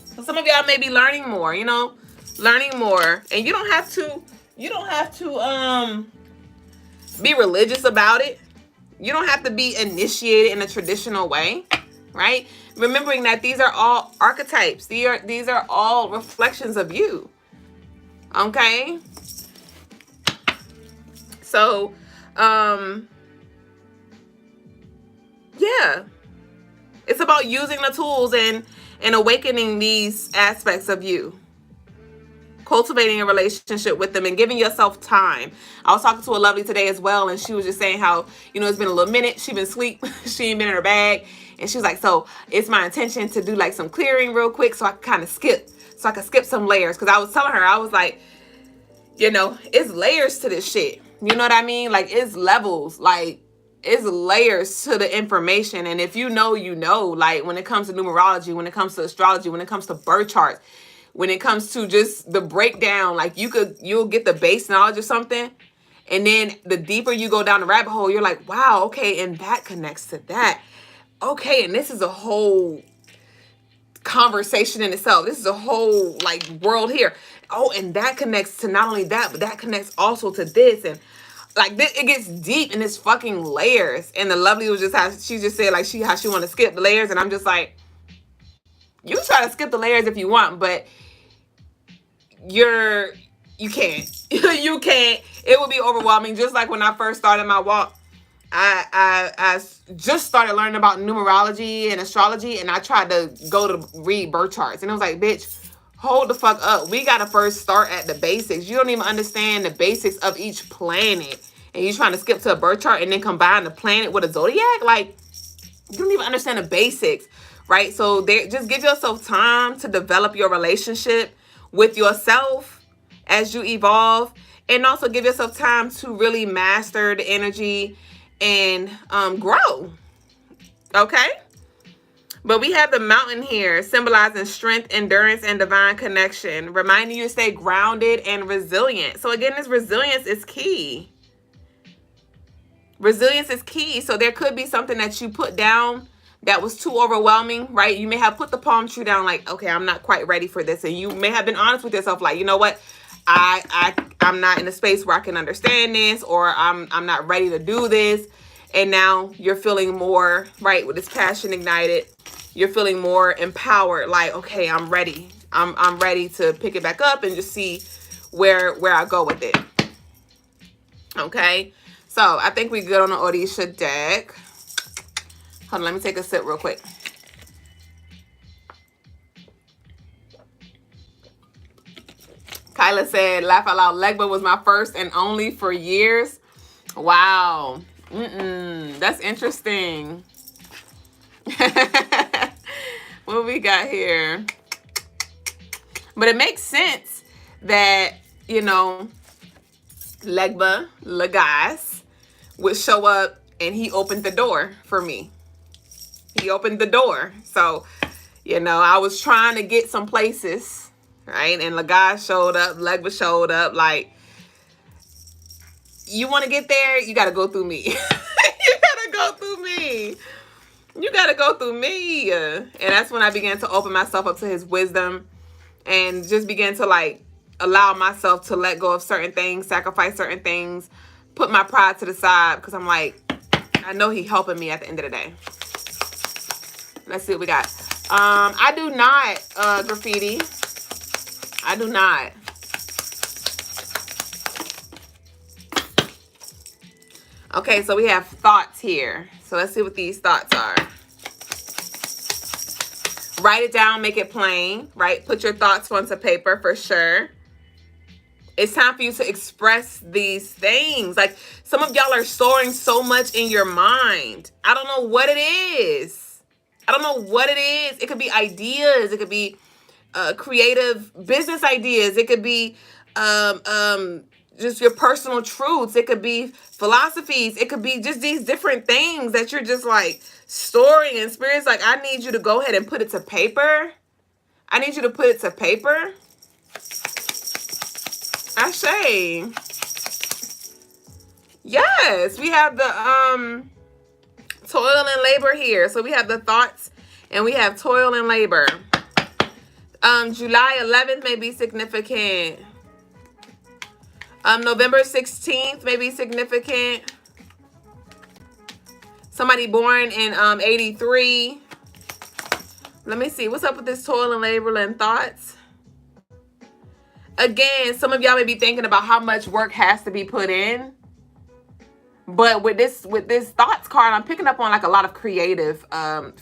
So some of y'all may be learning more, And you don't have to be religious about it. You don't have to be initiated in a traditional way, right? Remembering that these are all archetypes. These are all reflections of you. Okay? So, yeah. It's about using the tools and awakening these aspects of you. cultivating a relationship with them and giving yourself time. I was talking to a lovely today as well, and she was just saying how, it's been a little minute. She been asleep. She ain't been in her bag. And she was like, so it's my intention to do like some clearing real quick so I can kind of skip. So I can skip some layers. Because I was telling her, I was like, it's layers to this shit. You know what I mean? Like, it's levels. Like, it's layers to the information. And if you know, like when it comes to numerology, when it comes to astrology, when it comes to birth charts, when it comes to just the breakdown, like you'll get the base knowledge of something. And then the deeper you go down the rabbit hole, you're like, wow, okay. And that connects to that. Okay. And this is a whole conversation in itself. This is a whole like world here. Oh, and that connects to not only that, but that connects also to this. And like this, it gets deep in this fucking layers. And the lovely was just how she just said like how she want to skip the layers. And I'm just like, you try to skip the layers if you want, but you can't. You can't. It would be overwhelming. Just like when I first started my walk, I just started learning about numerology and astrology, and I tried to go to read birth charts, and it was like, bitch, hold the fuck up. We gotta first start at the basics. You don't even understand the basics of each planet, and you trying to skip to a birth chart and then combine the planet with a zodiac. Like, you don't even understand the basics, right? So just give yourself time to develop your relationship with yourself as you evolve, and also give yourself time to really master the energy and grow. Okay? But we have the mountain here, symbolizing strength, endurance, and divine connection, reminding you to stay grounded and resilient. So again, this resilience is key. Resilience is key. So there could be something that you put down that was too overwhelming, right? You may have put the palm tree down like, okay, I'm not quite ready for this. And you may have been honest with yourself, like, you know what? I'm not in a space where I can understand this, or I'm not ready to do this. And now you're feeling more, right, with this passion ignited, you're feeling more empowered, like, okay, I'm ready. I'm ready to pick it back up and just see where I go with it. Okay? So I think we good on the Odisha deck. Hold on, let me take a sip real quick. Kyla said, laugh out loud, Legba was my first and only for years. Wow. That's interesting. What we got here? But it makes sense that, Legba, Logas, would show up and he opened the door for me. He opened the door. So, I was trying to get some places, right? And Logas showed up, Legba showed up. Like, you want to get there, you got to go through me. You got to go through me. You got to go through me. And that's when I began to open myself up to his wisdom and just began to, like, allow myself to let go of certain things, sacrifice certain things, put my pride to the side, because I'm like, I know he helping me at the end of the day. Let's see what we got. I do not graffiti. I do not. Okay, so we have thoughts here. So let's see what these thoughts are. Write it down, make it plain, right? Put your thoughts onto paper for sure. It's time for you to express these things. Like, some of y'all are storing so much in your mind. I don't know what it is. I don't know what it is. It could be ideas. It could be creative business ideas. It could be just your personal truths. It could be philosophies. It could be just these different things that you're just like storing. And Spirit's like, I need you to go ahead and put it to paper. I need you to put it to paper. Ashe. Yes, we have the toil and labor here. So we have the thoughts and we have toil and labor. July 11th may be significant. November 16th may be significant. Somebody born in 83. Let me see. What's up with this toil and labor and thoughts? Again, some of y'all may be thinking about how much work has to be put in. But with this thoughts card, I'm picking up on like a lot of creative,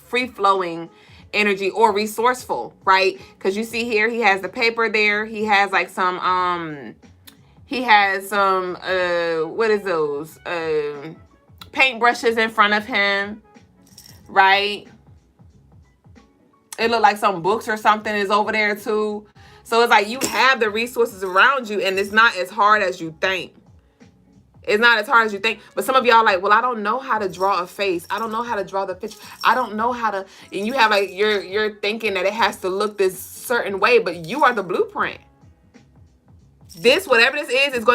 free-flowing energy, or resourceful, right? Because you see here, he has the paper there. He has like some, what is those? Paintbrushes in front of him, right? It looked like some books or something is over there too. So it's like you have the resources around you, and it's not as hard as you think. It's not as hard as you think. But some of y'all like, well, I don't know how to draw a face. I don't know how to draw the picture. I don't know how to, and you have like, you're thinking that it has to look this certain way, but you are the blueprint. This, whatever this is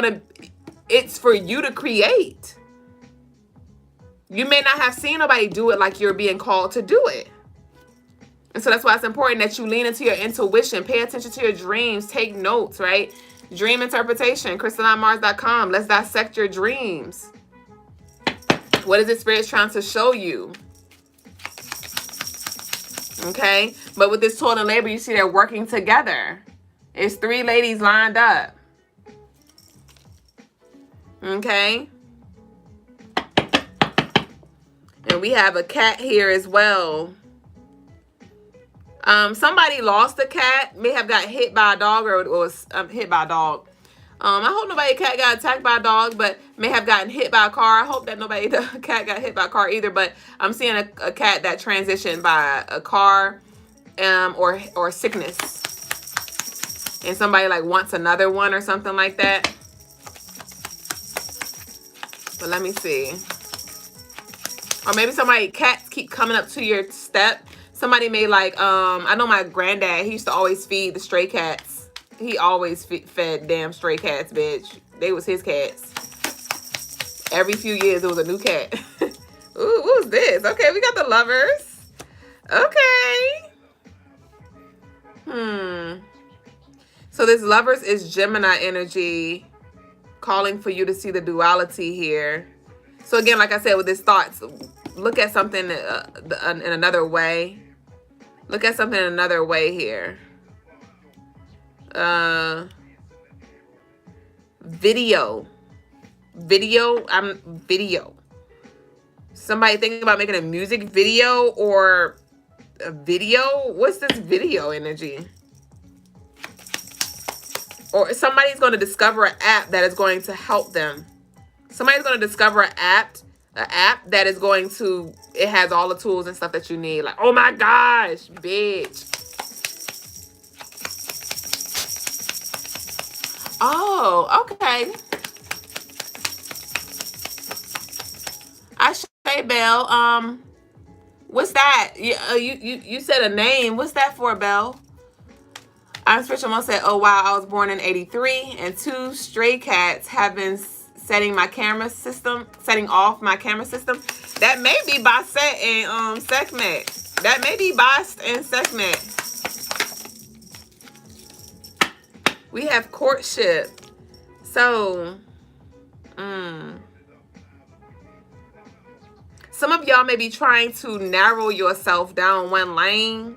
it's for you to create. You may not have seen nobody do it like you're being called to do it. And so that's why it's important that you lean into your intuition, pay attention to your dreams, take notes, right? Dream interpretation, CrystalineMars.com. Let's dissect your dreams. What is the Spirit trying to show you? Okay? But with this toil and labor, you see they're working together. It's 3 ladies lined up. Okay? And we have a cat here as well. Somebody lost a cat, may have got hit by a dog or was hit by a dog. I hope nobody cat got attacked by a dog, but may have gotten hit by a car. I hope that the cat got hit by a car either, but I'm seeing a cat that transitioned by a car or sickness. And somebody like wants another one or something like that. But let me see. Or maybe cats keep coming up to your step. Somebody may like, I know my granddad, he used to always feed the stray cats. He always fed damn stray cats, bitch. They was his cats. Every few years, there was a new cat. Ooh, who's this? Okay, we got the Lovers. Okay. So this Lovers is Gemini energy, calling for you to see the duality here. So again, like I said, with this thoughts, look at something in another way. Look at something in another way here. Video. Somebody thinking about making a music video or a video? What's this video energy? Or somebody's going to discover an app that is going to help them. Somebody's going to discover an app that is going to, it has all the tools and stuff that you need. Like, oh my gosh, bitch. Oh, okay. I say, Belle. What's that? You said a name. What's that for, Belle? I'm spiritual. Mom said, oh wow, I was born in 83, and 2 stray cats have been setting off my camera system. That may be Basset and Sekhmet. That may be Bast and Sekhmet. We have courtship. So, some of y'all may be trying to narrow yourself down one lane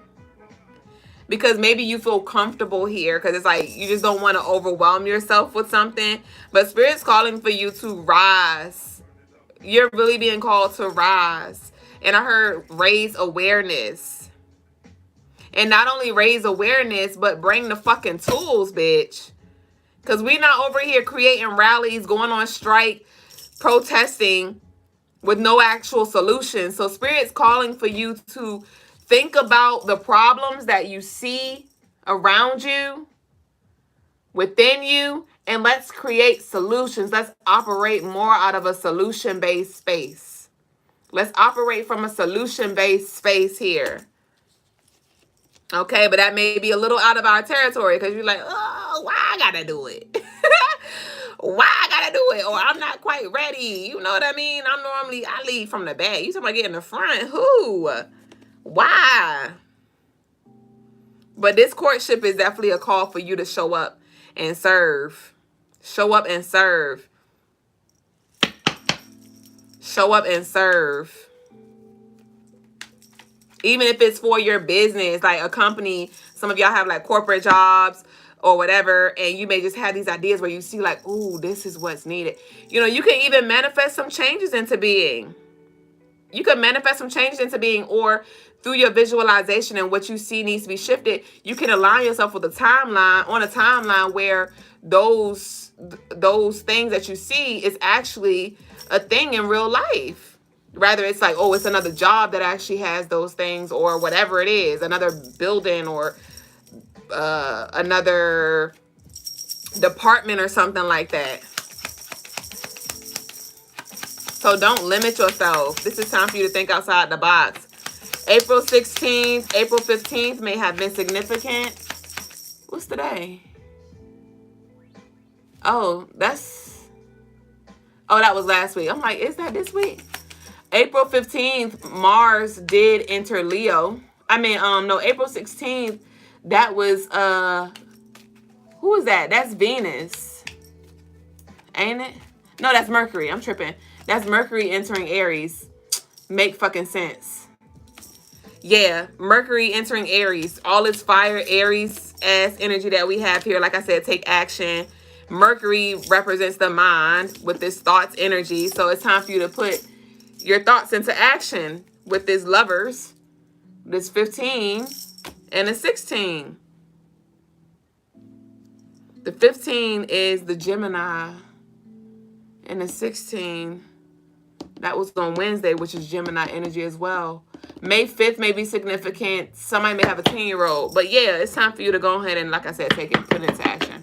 because maybe you feel comfortable here because it's like you just don't want to overwhelm yourself with something. But Spirit's calling for you to rise. You're really being called to rise. And I heard raise awareness. And not only raise awareness, but bring the fucking tools, bitch. Because we not over here creating rallies, going on strike, protesting with no actual solution. So Spirit's calling for you to think about the problems that you see around you, within you, and let's create solutions. Let's operate more out of a solution-based space. Let's operate from a solution-based space here. Okay, but that may be a little out of our territory because you're like, oh, why I gotta do it? Why I gotta do it? Or I'm not quite ready. You know what I mean? I lead from the back. You talking about getting in the front? Who? Why? But this courtship is definitely a call for you to show up and serve. Show up and serve. Show up and serve. Even if it's for your business, like a company, some of y'all have like corporate jobs or whatever, and you may just have these ideas where you see like, ooh, this is what's needed. You know, you can even manifest some changes into being. You can manifest some changes into being, or through your visualization and what you see needs to be shifted, you can align yourself with a timeline where those things that you see is actually a thing in real life. Rather, it's like, oh, it's another job that actually has those things, or whatever it is, another building, or another department or something like that. So don't limit yourself. This is time for you to think outside the box. April 16th, April 15th may have been significant. What's today? Oh, that was last week. I'm like, is that this week? April 15th, Mars did enter Leo. April 16th, that was, who is that? That's Venus. Ain't it? No, that's Mercury. I'm tripping. That's Mercury entering Aries. Make fucking sense. Yeah, Mercury entering Aries. All this fire, Aries-ass energy that we have here. Like I said, take action. Mercury represents the mind with this thoughts energy. So it's time for you to put your thoughts into action with this Lovers. This 15 and a 16. The 15 is the Gemini. And the 16, that was on Wednesday, which is Gemini energy as well. May 5th may be significant. Somebody may have a 10-year-old. But yeah, it's time for you to go ahead and, like I said, take it, put it into action.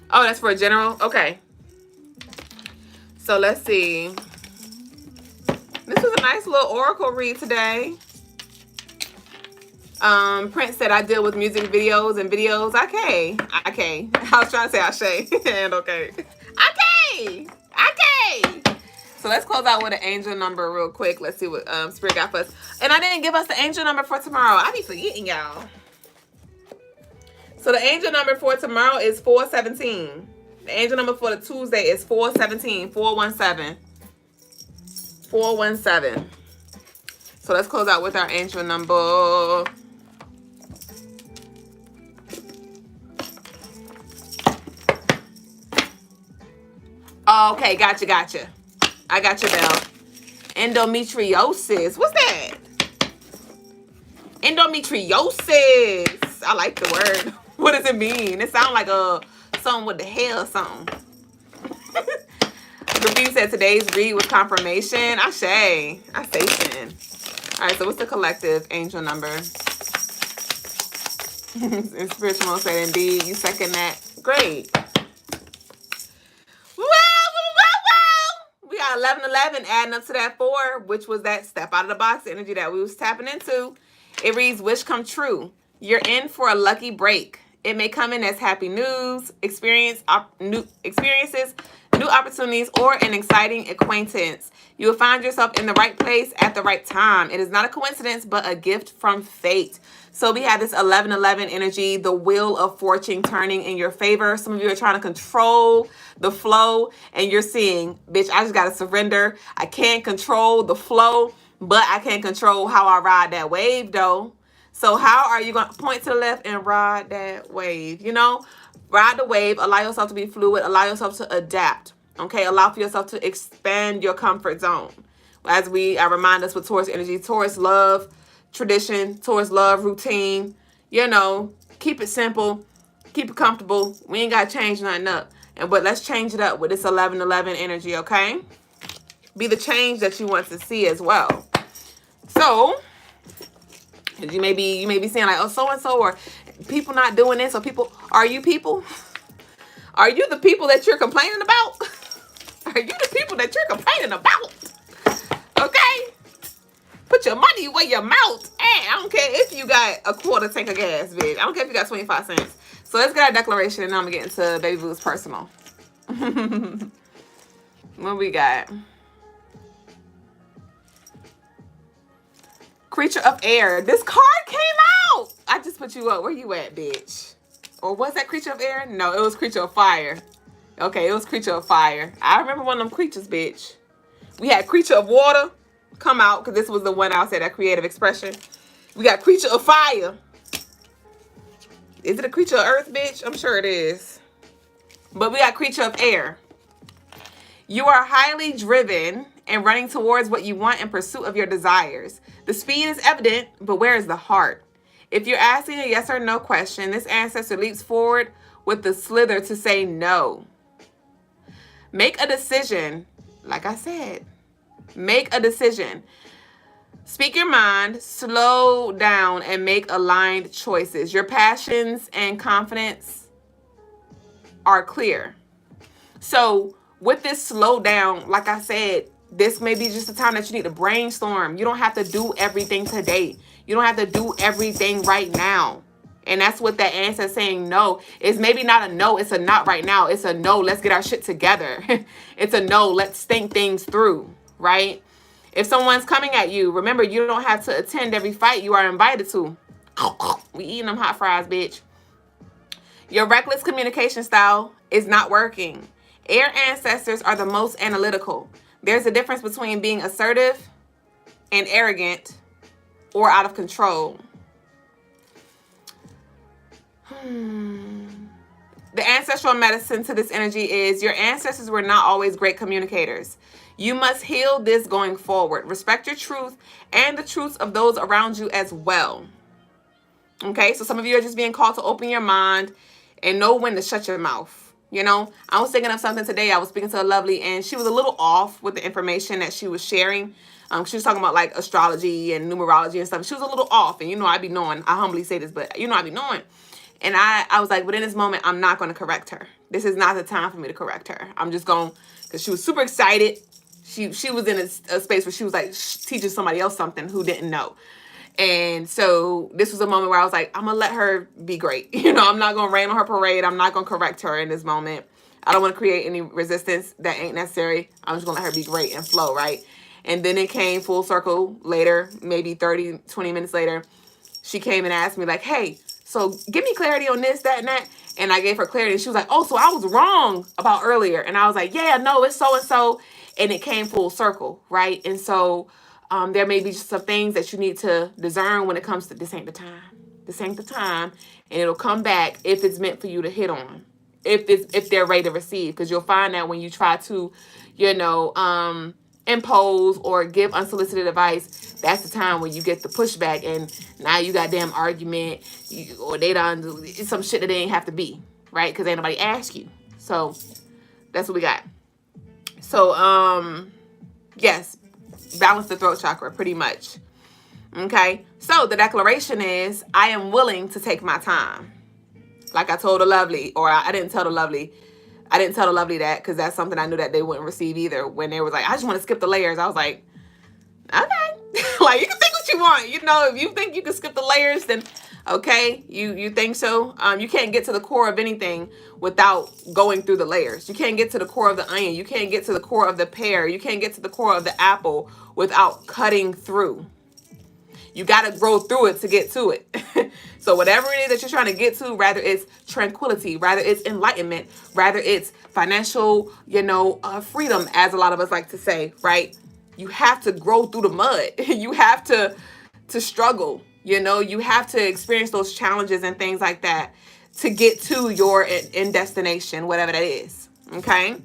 Oh, that's for a general? Okay. So let's see. This was a nice little oracle read today. Prince said, I deal with music videos and videos. Okay. I was trying to say Ashe. And okay. Okay. So let's close out with an angel number real quick. Let's see what Spirit got for us. And I didn't give us the angel number for tomorrow. I be forgetting, y'all. So the angel number for tomorrow is 417. The angel number for the Tuesday is 417. 417. 417. So let's close out with our angel number. Oh, okay, gotcha. I got your bell. Endometriosis. What's that? Endometriosis. I like the word. What does it mean? It sounds like something with the hair or something. Review said today's read was confirmation. Ashe. I say. All right, so what's the collective angel number? And Spiritual said, indeed, you second that. Great. We got 1111 adding up to that 4, which was that step out of the box energy that we was tapping into. It reads, wish come true. You're in for a lucky break. It may come in as happy news, new experiences, new opportunities, or an exciting acquaintance. You will find yourself in the right place at the right time. It is not a coincidence, but a gift from fate. So we have this 1111 energy, the wheel of fortune turning in your favor. Some of you are trying to control the flow, and you're seeing, bitch, I just got to surrender. I can't control the flow, but I can control how I ride that wave, though. So how are you going to point to the left and ride that wave? You know, ride the wave. Allow yourself to be fluid. Allow yourself to adapt. Okay, allow for yourself to expand your comfort zone. As I remind us with Taurus energy, Taurus love tradition, Taurus love routine. You know, keep it simple, keep it comfortable. We ain't got to change nothing up. But let's change it up with this 1111 energy, okay? Be the change that you want to see as well. So, you may be saying like, oh, so-and-so, or people not doing this, or people, are you people? Are you the people that you're complaining about? Are you the people that you're complaining about? Okay? Put your money where your mouth at. I don't care if you got a quarter tank of gas, bitch. I don't care if you got 25 cents. So let's get our declaration, and then I'm going to get into Baby Boo's personal. What we got? Creature of air. This card came out. I just put you up. Where you at, bitch? Or was that creature of air? No, it was creature of fire. Okay, it was creature of fire. I remember one of them creatures, bitch. We had creature of water come out, because this was the one I said, that creative expression. We got creature of fire. Is it a creature of earth, bitch? I'm sure it is. But we got creature of air. You are highly driven and running towards what you want in pursuit of your desires. The speed is evident, but where is the heart? If you're asking a yes or no question, this ancestor leaps forward with the slither to say no. Make a decision. Like I said, make a decision. Speak your mind, slow down, and make aligned choices. Your passions and confidence are clear. So with this slow down, like I said, this may be just a time that you need to brainstorm. You don't have to do everything today. You don't have to do everything right now. And that's what that answer saying no is. Maybe not a no, it's a not right now. It's a no, let's get our shit together. It's a no, let's think things through, right? If someone's coming at you, remember, you don't have to attend every fight you are invited to. We eating them hot fries, bitch. Your reckless communication style is not working. Air ancestors are the most analytical. There's a difference between being assertive and arrogant or out of control. The ancestral medicine to this energy is your ancestors were not always great communicators. You must heal this going forward. Respect your truth and the truths of those around you as well. Okay, so some of you are just being called to open your mind and know when to shut your mouth. You know, I was thinking of something today. I was speaking to a lovely and she was a little off with the information that she was sharing. She was talking about like astrology and numerology and stuff. She was a little off, and you know, I be knowing. I humbly say this, but you know, I be knowing. And I was like, but in this moment, I'm not going to correct her. This is not the time for me to correct her. I'm just going, because she was super excited. She was in a space where she was like teaching somebody else something who didn't know. And so this was a moment where I was like, I'm going to let her be great. You know, I'm not going to rain on her parade. I'm not going to correct her in this moment. I don't want to create any resistance that ain't necessary. I'm just going to let her be great and flow, right? And then it came full circle later, maybe 30, 20 minutes later. She came and asked me like, hey, so give me clarity on this, that, and that. And I gave her clarity. And she was like, oh, so I was wrong about earlier. And I was like, yeah, no, it's so-and-so. And it came full circle, right? And so there may be just some things that you need to discern when it comes to this ain't the time. This ain't the time. And it'll come back if it's meant for you to hit on. If they're ready to receive. Because you'll find that when you try to, you know, impose or give unsolicited advice, that's the time when you get the pushback, and now you got damn argument, or they done do some shit that they ain't have to be, right? Because ain't nobody ask you. So that's what we got. So yes, balance the throat chakra pretty much. Okay, so the declaration is, I am willing to take my time. Like I told the lovely, or I didn't tell the lovely that, because that's something I knew that they wouldn't receive either. When they was like, I just want to skip the layers. I was like, okay. Like, you can think what you want. You know, if you think you can skip the layers, then okay, you think so. You can't get to the core of anything without going through the layers. You can't get to the core of the onion. You can't get to the core of the pear. You can't get to the core of the apple without cutting through. You got to grow through it to get to it. So whatever it is that you're trying to get to, rather it's tranquility, rather it's enlightenment, rather it's financial, you know, freedom, as a lot of us like to say, right? You have to grow through the mud. You have to struggle, you know, you have to experience those challenges and things like that to get to your end destination, whatever that is. Okay.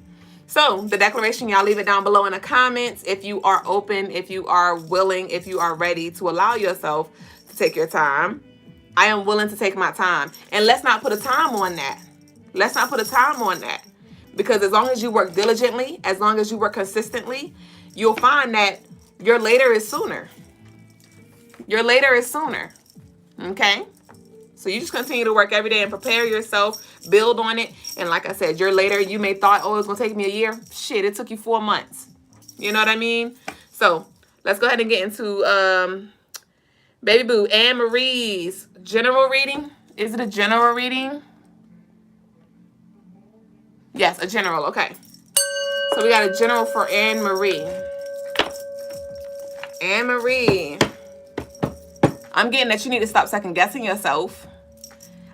So the declaration, y'all leave it down below in the comments if you are open, if you are willing, if you are ready to allow yourself to take your time. I am willing to take my time. And let's not put a time on that. Let's not put a time on that. Because as long as you work diligently, as long as you work consistently, you'll find that your later is sooner. Your later is sooner. Okay? So you just continue to work every day and prepare yourself, build on it. And like I said, your later, you may thought, oh, it's going to take me a year. Shit, it took you 4 months. You know what I mean? So let's go ahead and get into Baby Boo Anne Marie's general reading. Is it a general reading? Yes, a general. Okay. So we got a general for Anne Marie. Anne Marie. I'm getting that you need to stop second guessing yourself.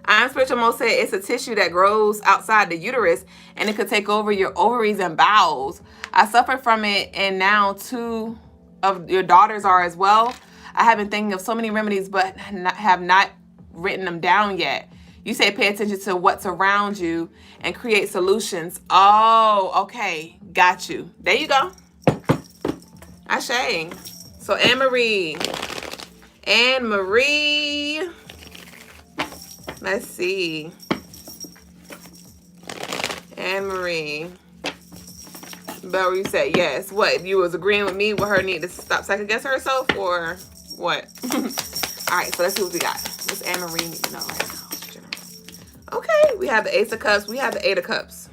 I'm Spiritual Mo said it's a tissue that grows outside the uterus and it could take over your ovaries and bowels. I suffered from it, and now 2 of your daughters are as well. I have been thinking of so many remedies, but have not written them down yet. You say pay attention to what's around you and create solutions. Oh, okay. Got you. There you go. Ashe. So Anne-Marie. Anne-Marie. Let's see. Anne-Marie. But you said yes. What? You was agreeing with me with her need to stop second guessing herself or what? All right, so let's see what we got. What's Anne-Marie need to know right now? Okay, we have the Ace of Cups. We have the Eight of Cups.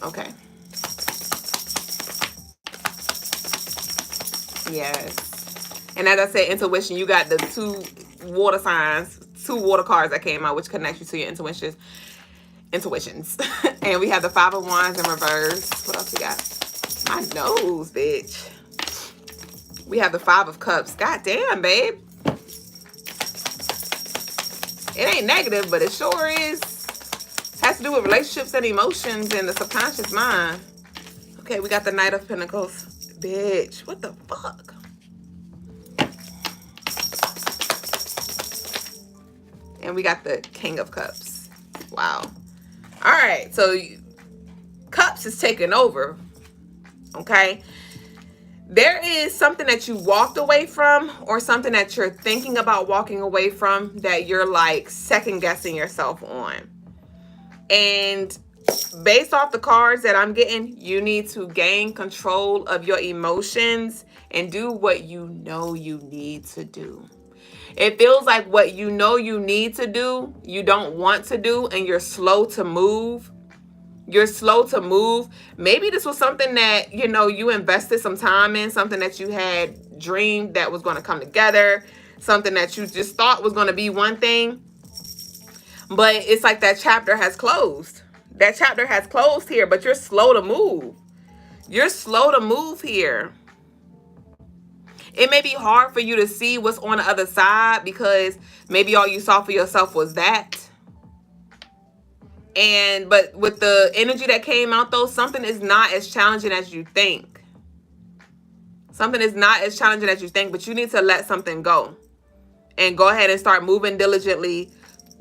Okay. Yes. And as I said, intuition, you got the two water signs, two water cards that came out, which connect you to your intuitions. And we have the Five of Wands in reverse. What else we got? My nose, bitch. We have the Five of Cups. God damn, babe. It ain't negative, but it sure is. Has to do with relationships and emotions and the subconscious mind. Okay, we got the Knight of Pentacles. Bitch, what the fuck? And we got the King of Cups. Wow. All right, so Cups is taking over. Okay. There is something that you walked away from or something that you're thinking about walking away from that you're like second guessing yourself on. And based off the cards that I'm getting, you need to gain control of your emotions and do what you know you need to do. It feels like what you know you need to do, you don't want to do, and you're slow to move. You're slow to move. Maybe this was something that, you know, you invested some time in, something that you had dreamed that was going to come together, something that you just thought was going to be one thing. But it's like that chapter has closed. That chapter has closed here, but you're slow to move. You're slow to move here. It may be hard for you to see what's on the other side because maybe all you saw for yourself was that. But with the energy that came out though, something is not as challenging as you think. Something is not as challenging as you think, but you need to let something go. And go ahead and start moving diligently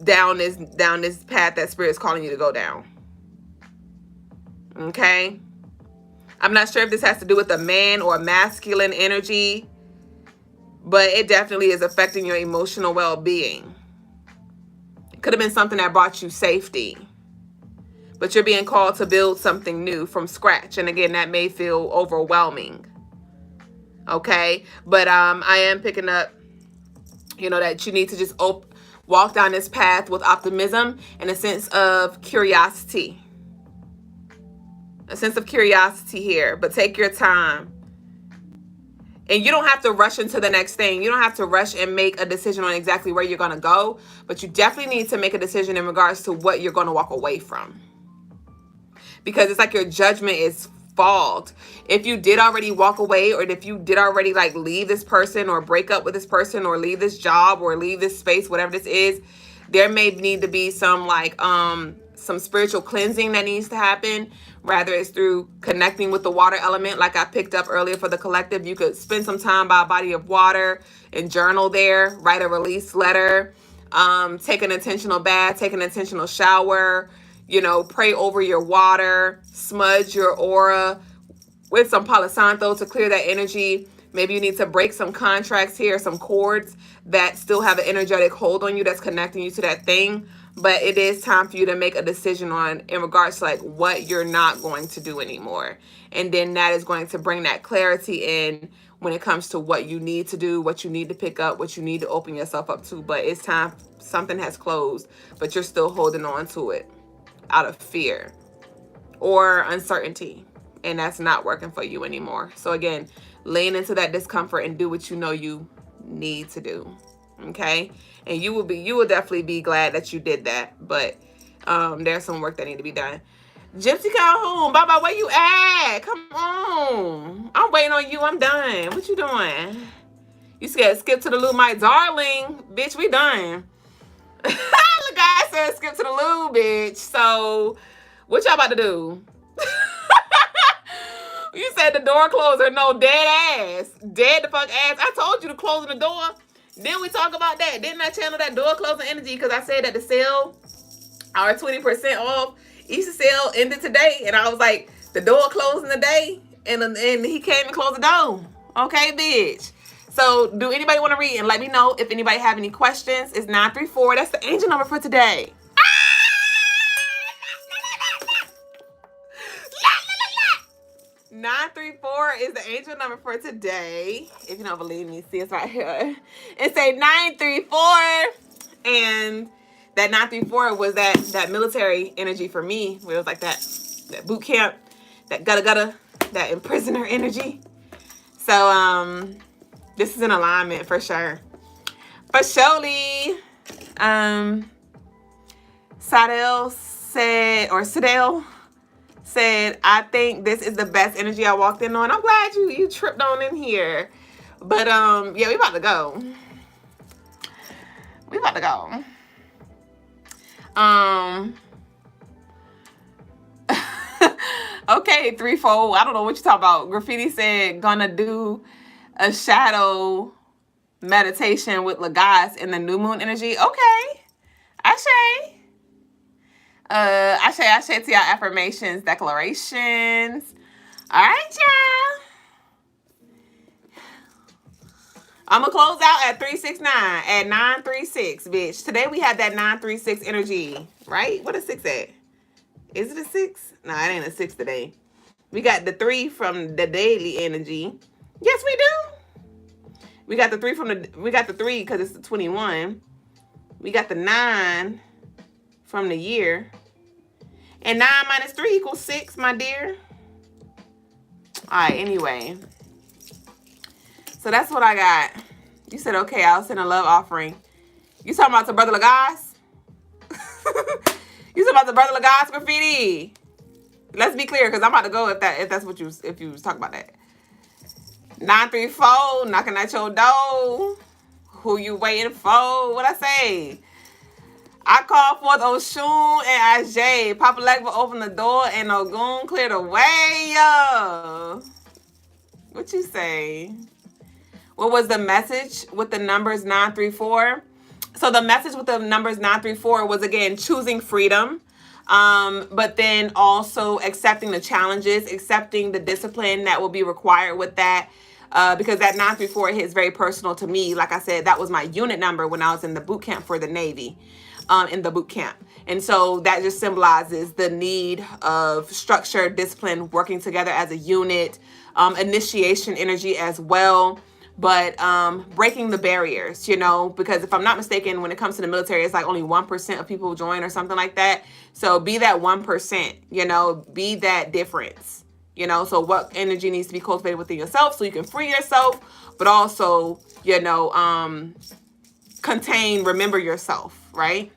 down this path that Spirit's calling you to go down. Okay? I'm not sure if this has to do with a man or masculine energy, but it definitely is affecting your emotional well-being. It could have been something that brought you safety, but you're being called to build something new from scratch. And again, that may feel overwhelming. Okay? But I am picking up, you know, that you need to just walk down this path with optimism and a sense of curiosity. A sense of curiosity here, but take your time. And you don't have to rush into the next thing. You don't have to rush and make a decision on exactly where you're going to go, but you definitely need to make a decision in regards to what you're going to walk away from. Because it's like your judgment is fogged. If you did already walk away, or if you did already like leave this person or break up with this person or leave this job or leave this space, whatever this is, there may need to be some like some spiritual cleansing that needs to happen. Rather it's through connecting with the water element, like I picked up earlier for the collective. You could spend some time by a body of water and journal there, write a release letter, take an intentional bath, take an intentional shower, you know, pray over your water, smudge your aura with some Palo Santo to clear that energy. Maybe you need to break some contracts here, some cords that still have an energetic hold on you that's connecting you to that thing. But it is time for you to make a decision on in regards to like what you're not going to do anymore. And then that is going to bring that clarity in when it comes to what you need to do, what you need to pick up, what you need to open yourself up to. But it's time, something has closed, but you're still holding on to it out of fear or uncertainty. And that's not working for you anymore. So again, lean into that discomfort and do what you know you need to do. Okay? And you will definitely be glad that you did that. But there's some work that need to be done. Gypsy Calhoun, Baba, where you at? Come on. I'm waiting on you. I'm done. What you doing? You scared skip to the loo, my darling. Bitch, we done. The guy said skip to the loo, bitch. So what y'all about to do? You said the door closer. No, dead ass. Dead the fuck ass. I told you to close the door. Didn't we talk about that? Didn't I channel that door closing energy? Because I said that the cell Our 20% off Easter sale ended today, and I was like, the door closing today, and he came and closed the door. Okay, bitch. So, do anybody want to read? And let me know if anybody have any questions. It's 934. That's the angel number for today. 934 is the angel number for today. If you don't believe me, see it's right here. It say 934, and that 934 was that military energy for me, where it was like that boot camp, that gutta, that imprisoner energy. So this is in alignment for sure. For surely, Sadell said, I think this is the best energy I walked in on. I'm glad you tripped on in here. But yeah, we about to go. Okay, threefold. I don't know what you're talking about. Graffiti said, gonna do a shadow meditation with Logas in the new moon energy. Okay. Ashe. Ashe to y'all affirmations, declarations. All right, y'all. I'm gonna close out at 369, at 936, bitch. Today we have that 936 energy, right? What is 6 at? Is it a 6? No, it ain't a 6 today. We got the 3 from the daily energy. Yes, we do. We got the 3 because it's the 21. We got the 9 from the year. And 9 minus 3 equals 6, my dear. All right, anyway. So that's what I got. You said, okay, I'll send a love offering. You talking about the brother Logas? You talking about the brother Logas, Graffiti? Let's be clear, because I'm about to go if that's what you was talking about that. 934, knocking at your door. Who you waiting for? What I say? I call forth Oshun and Ajay. Papa Legba open the door and Ogun clear the way. What you say? What was the message with the numbers 934? So the message with the numbers 934 was, again, choosing freedom, but then also accepting the challenges, accepting the discipline that will be required with that. Because that 934 hits very personal to me. Like I said, that was my unit number when I was in the boot camp for the Navy. In the boot camp. And so that just symbolizes the need of structure, discipline, working together as a unit, initiation energy as well, but breaking the barriers, because if I'm not mistaken, when it comes to the military, it's like only 1% of people join or something like that. So be that 1%, be that difference, so what energy needs to be cultivated within yourself so you can free yourself, but also, remember yourself, right?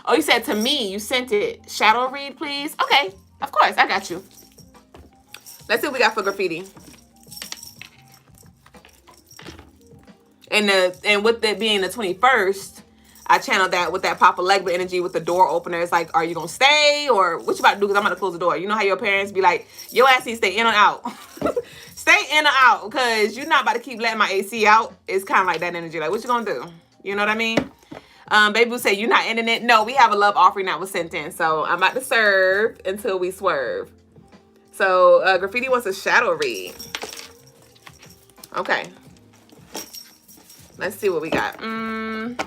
Oh, you said to me, you sent it. Shadow read, please. Okay, of course, I got you. Let's see what we got for Graffiti. And with it being the 21st, I channeled that with that Papa Legba energy with the door opener. It's like, are you going to stay or what you about to do? Because I'm going to close the door. You know how your parents be like, your ass needs to stay in or out. Stay in or out because you're not about to keep letting my AC out. It's kind of like that energy. Like, what you going to do? You know what I mean? Baby Boo say, you're not ending it. No, we have a love offering that was sent in. So I'm about to serve until we swerve. So Graffiti wants a shadow read. Okay. Let's see what we got. I'm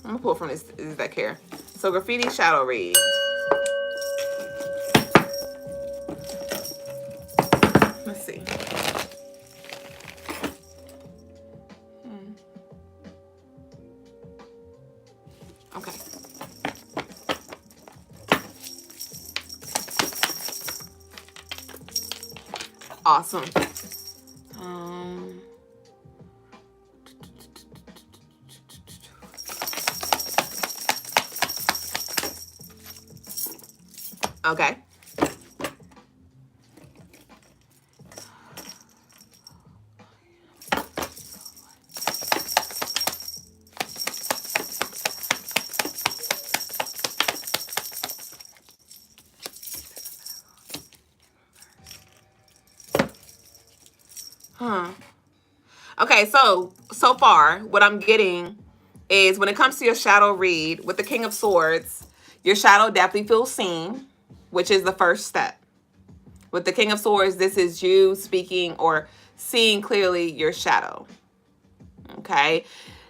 going to pull from this deck here. So Graffiti shadow read. Let's see. Okay. Awesome. Okay. Okay, so far what I'm getting is when it comes to your shadow read with the King of Swords, your shadow definitely feels seen, which is the first step. With the King of Swords, this is you speaking or seeing clearly your shadow. Okay.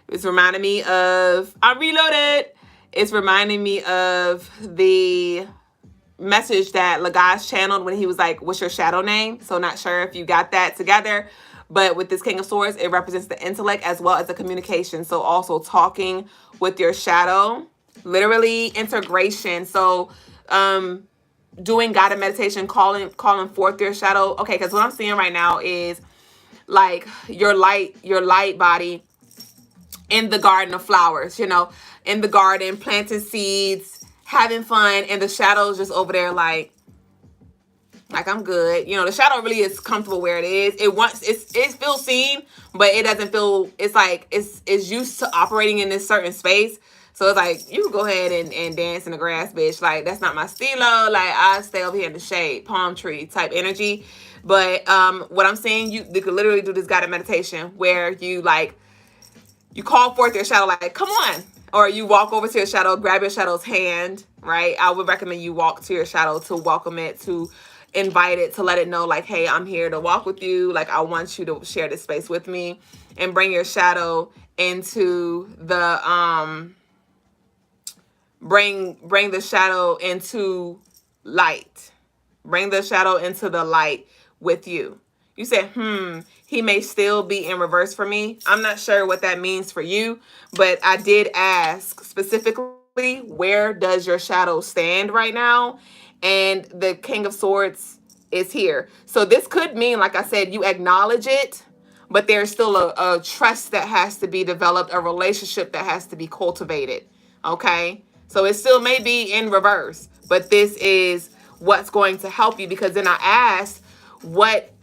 It's reminding me of, I'm reloaded. It's reminding me of the message that Logas channeled when he was like, what's your shadow name? So not sure if you got that together. But with this King of Swords, it represents the intellect as well as the communication. So also talking with your shadow, literally integration. So doing guided meditation, calling forth your shadow. Okay, because what I'm seeing right now is like your light body in the garden of flowers, you know, in the garden, planting seeds, having fun, and the shadow's just over there like I'm good. You know, the shadow really is comfortable where it is. It feels seen, but it doesn't feel, it's like it's used to operating in this certain space. So it's like, you can go ahead and dance in the grass, bitch. Like, that's not my stilo. Like, I stay over here in the shade, palm tree type energy. But what I'm saying, you could literally do this guided meditation where you call forth your shadow, like, come on. Or you walk over to your shadow, grab your shadow's hand, right? I would recommend you walk to your shadow to welcome it, to invite it, to let it know, like, hey, I'm here to walk with you. Like, I want you to share this space with me. And bring your shadow into the, bring the shadow into light. Bring the shadow into the light with you. You said, he may still be in reverse for me. I'm not sure what that means for you, but I did ask specifically, where does your shadow stand right now? And the King of Swords is here. So this could mean, like I said, you acknowledge it, but there's still a trust that has to be developed, a relationship that has to be cultivated. Okay? So it still may be in reverse, but this is what's going to help you, because then I asked what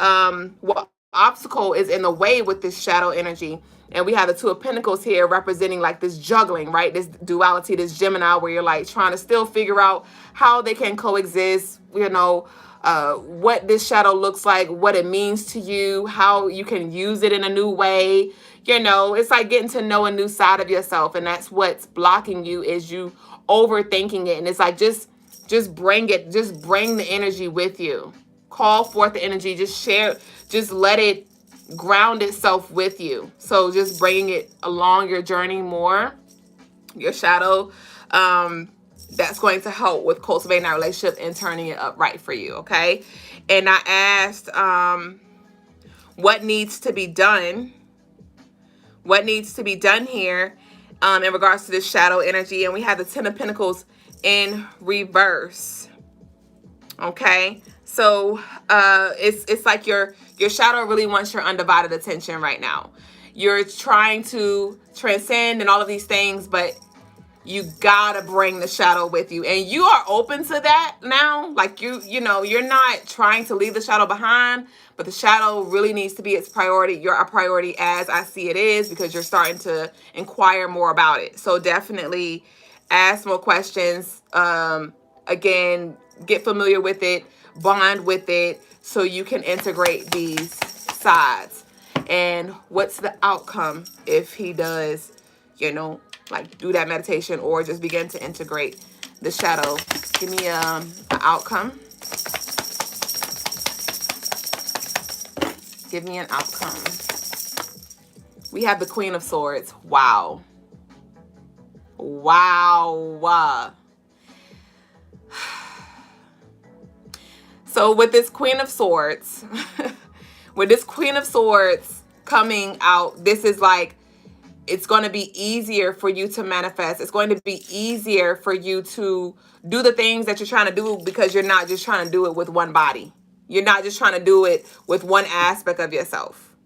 obstacle is in the way with this shadow energy. And we have the Two of Pentacles here representing like this juggling, right? This duality, this Gemini, where you're like trying to still figure out how they can coexist, you know, what this shadow looks like, what it means to you, how you can use it in a new way. You know, it's like getting to know a new side of yourself. And that's what's blocking you, is you overthinking it. And it's like, just bring it, just bring the energy with you. Call forth the energy, just share, just let it ground itself with you. So just bringing it along your journey more, your shadow, that's going to help with cultivating that relationship and turning it up right for you, okay? And I asked what needs to be done. What needs to be done here in regards to this shadow energy. And we have the Ten of Pentacles in reverse, okay? So it's like your shadow really wants your undivided attention right now. You're trying to transcend and all of these things, but you gotta bring the shadow with you. And you are open to that now. Like you know, you're not trying to leave the shadow behind, but the shadow really needs to be its priority. You're a priority, as I see it is, because you're starting to inquire more about it. So definitely ask more questions. Again, get familiar with it, bond with it, so you can integrate these sides. And what's the outcome if he does, you know, like do that meditation or just begin to integrate the shadow? Give me an outcome. Give me an outcome. We have the Queen of Swords. Wow. Wow. So with this Queen of Swords, with this Queen of Swords coming out, this is like, it's going to be easier for you to manifest. It's going to be easier for you to do the things that you're trying to do, because you're not just trying to do it with one body. You're not just trying to do it with one aspect of yourself.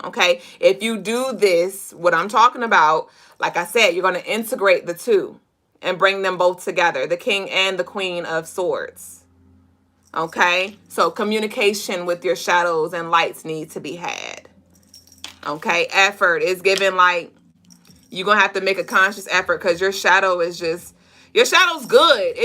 Okay? If you do this, what I'm talking about, like I said, you're going to integrate the two and bring them both together, the King and the Queen of Swords. Okay? So communication with your shadows and lights need to be had. Okay? Effort is given, like you're going to have to make a conscious effort, because your shadow is just, your shadow's good.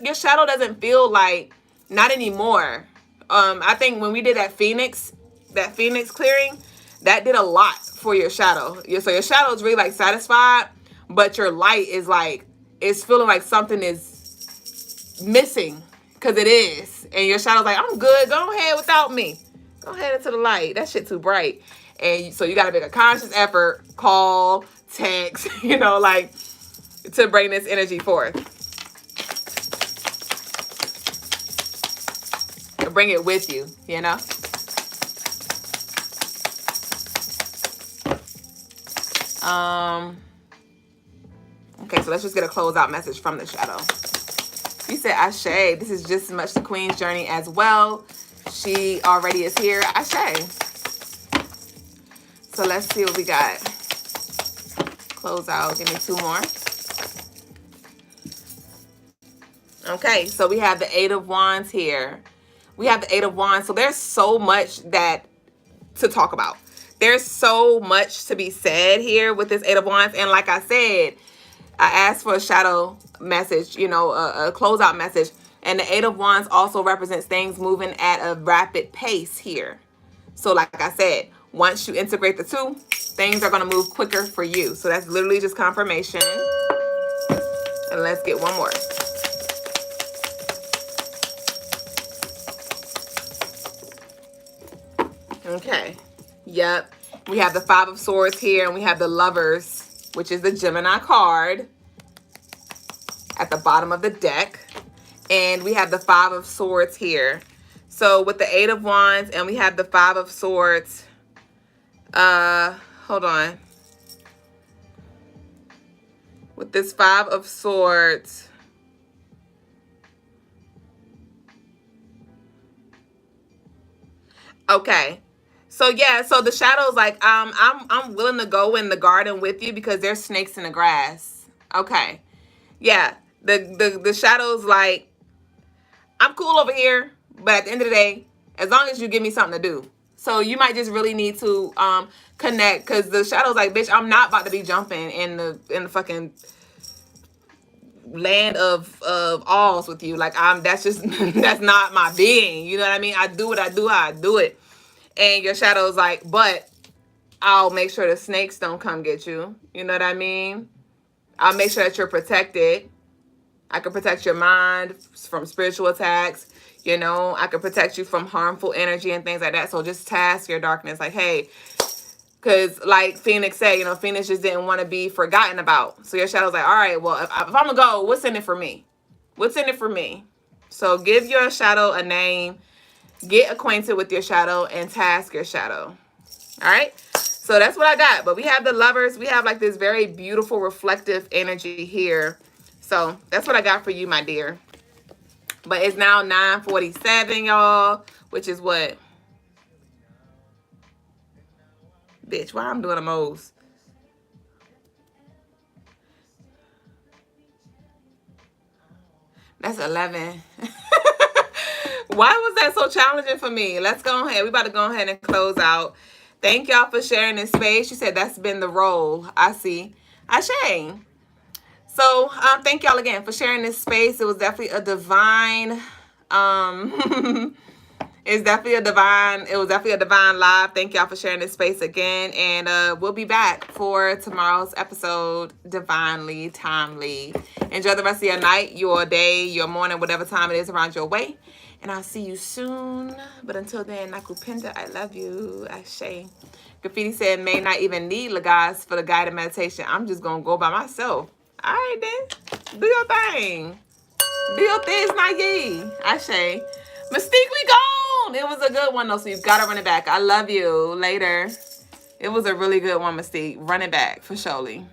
Your shadow doesn't feel like, not anymore. I think when we did that Phoenix clearing, that did a lot for your shadow. So your shadow is really like satisfied, but your light is like, it's feeling like something is missing, because it is. And your shadow's like, I'm good, go ahead without me. Go ahead into the light. That shit too bright. And so you got to make a conscious effort, call, text, like, to bring this energy forth. Bring it with you, Okay, so let's just get a closeout message from the shadow. You said, Ashe, this is just as much the Queen's journey as well. She already is here. Ashe. So let's see what we got. Close out. Give me 2 more. Okay, so we have the 8 of Wands here. We have the 8 of Wands. So there's so much to talk about. There's so much to be said here with this 8 of Wands. And like I said, I asked for a shadow message, a closeout message. And the 8 of Wands also represents things moving at a rapid pace here. So like I said, once you integrate the 2, things are going to move quicker for you. So that's literally just confirmation. And let's get one more. Okay. Yep. We have the 5 of Swords here, and we have the Lovers, which is the Gemini card at the bottom of the deck. And we have the 5 of Swords here. So with the 8 of Wands and we have the 5 of Swords, hold on. With this 5 of Swords, okay. So yeah, so the shadow's like, I'm willing to go in the garden with you because there's snakes in the grass. Okay. Yeah. The shadow's like, I'm cool over here, but at the end of the day, as long as you give me something to do. So you might just really need to connect, because the shadow's like, bitch, I'm not about to be jumping in the fucking land of alls with you. Like, that's just that's not my being. You know what I mean? I do what I do how I do it. And your shadow's like, but I'll make sure the snakes don't come get you. You know what I mean? I'll make sure that you're protected. I can protect your mind from spiritual attacks. I can protect you from harmful energy and things like that. So just task your darkness. Like, hey, because like Phoenix said, Phoenix just didn't want to be forgotten about. So your shadow's like, all right, well, if I'm going to go, what's in it for me? What's in it for me? So give your shadow a name. Get acquainted with your shadow and task your shadow. All right. So that's what I got. But we have the Lovers. We have like this very beautiful reflective energy here. So that's what I got for you, my dear. But it's now 9:47, y'all, which is what? Bitch, why I'm doing the most? That's 11. Why was that so challenging for me? Let's go ahead. We about to go ahead and close out. Thank y'all for sharing this space. She said that's been the role. I see. Ashe. So thank y'all again for sharing this space. It was definitely a divine it was definitely a divine live. Thank y'all for sharing this space again. And we'll be back for tomorrow's episode, Divinely Timely. Enjoy the rest of your night, your day, your morning, whatever time it is around your way. And I'll see you soon. But until then, Nakupenda, I love you. Ashe. Graffiti said, may not even need Logas for the guided meditation. I'm just going to go by myself. All right, then. Do your thing. Do your thing, Nike. Ashe. Mystique, we gone. It was a good one, though, so you've got to run it back. I love you. Later. It was a really good one, Mystique. Run it back, for surely.